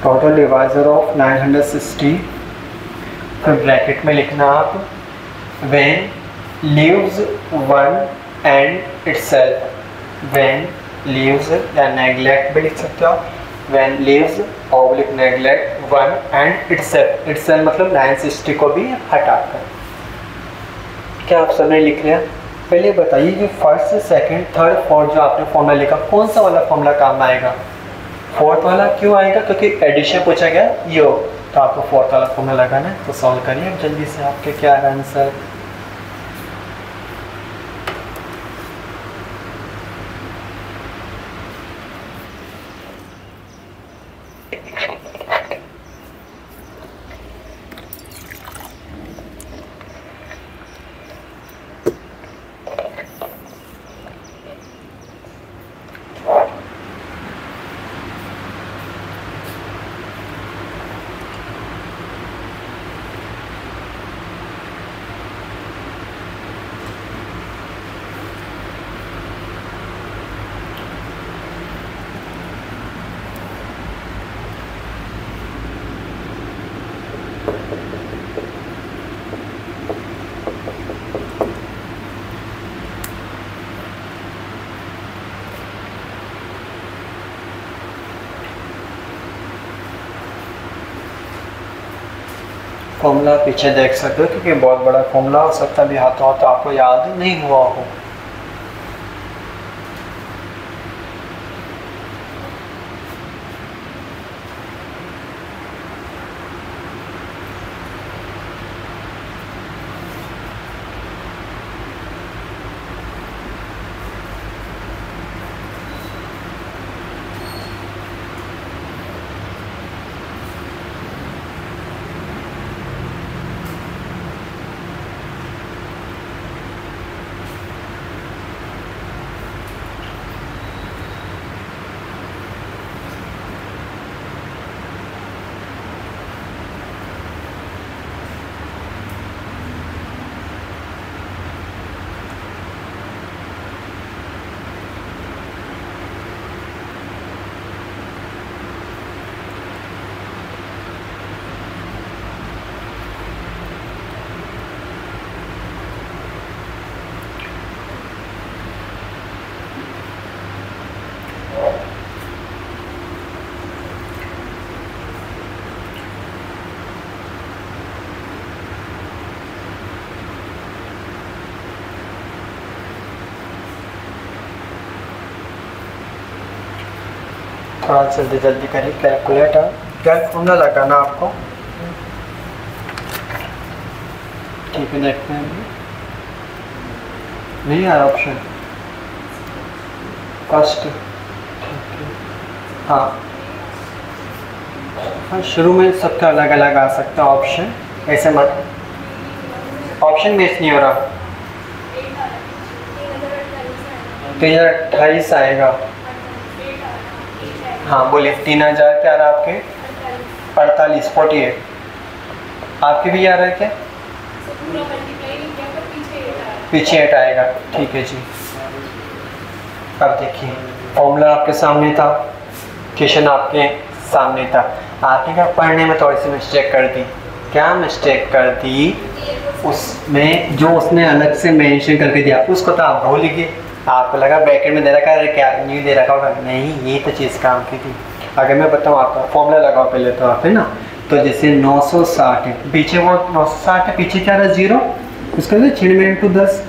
total divisor of 960, फिर ब्रैकेट में लिखना आप when leaves one and itself, when leaves या neglect भी लिख सकते हो, when leaves oblique neglect one and itself, itself मतलब 960 को भी हटाकर। क्या आप सबने लिख लिया? पहले बताइए कि फर्स्ट सेकंड थर्ड फोर्थ जो आपने फॉर्मूला लिखा कौन सा वाला फॉर्मूला काम आएगा? फोर्थ वाला क्यों आएगा, क्योंकि एडिशन पूछा गया योग, तो आपको फोर्थ वाला फॉर्मूला लगाना है। तो सॉल्व करिए अब जल्दी से, आपके क्या है आंसर। फॉर्मूला पीछे देख सकते हो, क्योंकि बहुत बड़ा फॉर्मूला हो सकता है भी हाथों हाथ आपको याद नहीं हुआ हो। थोड़ा जल्दी जल्दी करिए, कैलकुलेटर क्या फॉर्मूला लगाना आपको, ठीक है। देखते हैं नहीं आ रहा ऑप्शन फर्स्ट, हाँ शुरू में सबका अलग अलग आ सकता है ऑप्शन, ऐसे मत ऑप्शन मिस नहीं हो रहा। 3028 आएगा, हाँ बोलिए। 3000 क्या आ रहा है आपके, 48 48 आपके भी आ रहा है क्या, पीछे 8 आएगा, ठीक है जी। अब देखिए फॉर्मूला आपके सामने था, क्वेश्चन आपके सामने था, आपने क्या पढ़ने में थोड़ी सी मिस्टेक कर दी। क्या मिस्टेक कर दी, उसमें जो उसने अलग से मेंशन करके दिया उसको तो आप भूल गए, आपको लगा ब्रैकेट में दे रखा है, क्या नहीं दे रखा होगा, नहीं ये तो चीज़ काम की थी। अगर मैं बताऊँ आपका फॉर्मूला लगाओ पहले तो आप, है ना, तो जैसे 960 है, पीछे वो 960 है, पीछे क्या रहा 0, उसका 96 इंटू 10,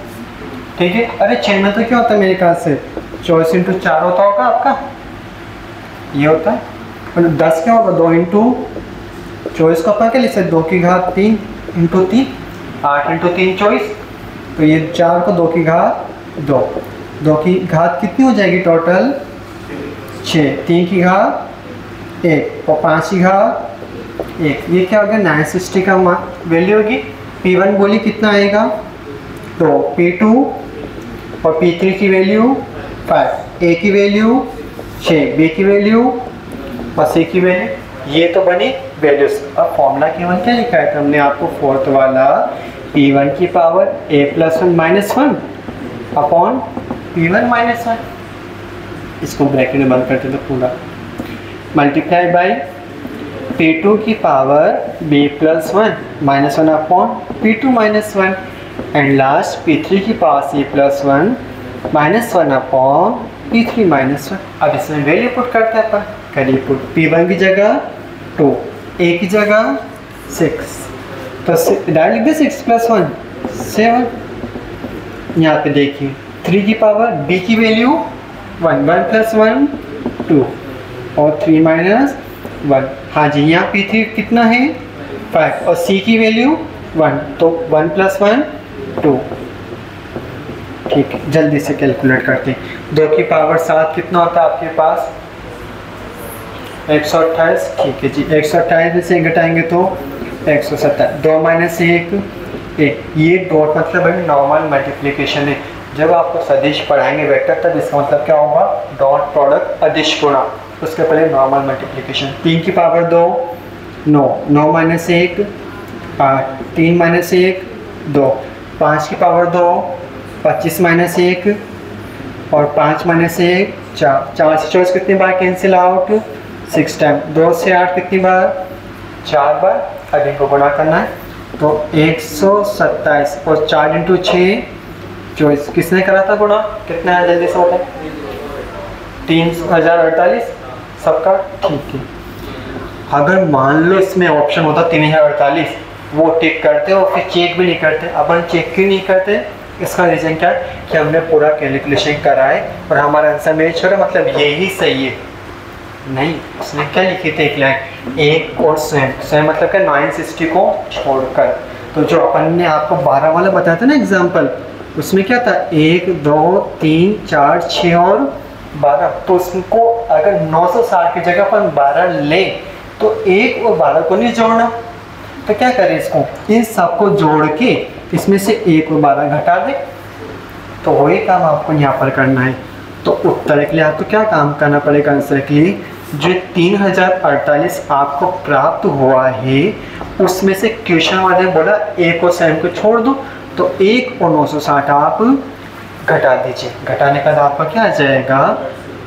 ठीक है। अरे 96 तो क्या होता है मेरे ख्याल से 24 इंटू 4 होता होगा आपका, ये होता है। और 10 क्या होगा 2 इंटू 24 को अपन क्या लिख सकते 2 की घात 3 इंटू 3, 8 इंटू 3 24, तो ये 4 को 2 की घात 2, 2 की घात कितनी हो जाएगी टोटल 6, 3 की घात 1 और 5 की घात 1, ये क्या होगा 960 का वैल्यू होगी। P1 बोली कितना आएगा, तो P2 और P3 की वैल्यू 5, A की वैल्यू 6, B की वैल्यू और C की वैल्यू, ये तो बनी वैल्यूज। अब फॉर्मूला केवल क्या लिखा है, तो हमने आपको फोर्थ वाला P1 की पावर A + 1 - 1 अपॉन P1 - 1, इसको ब्रैकेट में बंद करते तो पूरा मल्टीप्लाई बाई P2 की power B + 1 - 1 upon P2 - 1 and last P3 की पावर C + 1 - 1 अपॉन P3 - 1। अब इसमें वैल्यू पुट करते हैं अपन, करिए पुट। P1 की जगह 2, A की जगह 6, तो डायरेक्ट लिख दे 6 + 1 7। यहाँ पे देखिए 3 की पावर B की वैल्यू 1 1 + 1 2, और 3 माइनस 1। हाँ जी, यहाँ P3 कितना है 5 और C की वैल्यू 1, तो 1 + 1 2। ठीक है, जल्दी से कैलकुलेट करते हैं। 2 की पावर 7 कितना होता है आपके पास 128। ठीक है जी, 128 में से घटाएंगे तो 127। 2 माइनस 1 1। ये डॉट मतलब है नॉर्मल मल्टीप्लिकेशन है। जब आपको सदिश पढ़ाएंगे वेक्टर तब इसका मतलब क्या होगा, डॉट प्रोडक्ट अदिश गुणा, उसके पहले नॉर्मल मल्टीप्लिकेशन। 3 की पावर 2 9, 9 माइनस 1 8, 3 माइनस 1 2, 5 की पावर 2 25 माइनस 1 और 5 माइनस 1 4। 4 से 24 कितनी बार कैंसिल आउट 6 टाइम। 2 से 8 कितनी बार 4 बार। अब इनको गुणा करना है तो 127 और 4 × 6 24। किसने करा था गुणा, कितना है जल्दी से बताएं 3048 सबका। ठीक है, अगर मान लो इसमें ऑप्शन होता 3048 वो टिक करते और फिर चेक भी नहीं करते। अपन चेक क्यों नहीं करते, इसका रीज़न क्या है कि हमने पूरा कैलकुलेशन करा है और हमारा आंसर मैच हो रहा है, मतलब यही सही है। नहीं, उसने क्या लिखी थी एक लाइन, एक और स्वयं मतलब क्या 960 को छोड़कर। तो जो अपन ने आपको 12 वाला बताया था ना एग्जाम्पल, उसमें क्या था 1 2 3 4 6 और 12। तो उसको अगर 960 की जगह अपन 12 ले तो 1 और 12 को नहीं जोड़ना, तो क्या करें इसको, इन सबको जोड़ के इसमें से 1 और 12 घटा दें। तो वही काम आपको यहाँ पर करना है। तो उत्तर के लिए आपको क्या काम करना पड़ेगा, आंसर के लिए जो 3048 आपको प्राप्त हुआ है उसमें से क्वेश्चन वाले ने बोला 1 और 7 को छोड़ दो, तो 1 और 960 आप घटा दीजिए। घटाने का आपका क्या आ जाएगा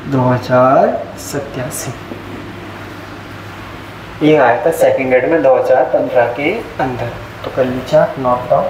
2087। ये आया था सेकंड ग्रेड में 2015 के अंदर। तो कर लीजिए आप नोट डाउन।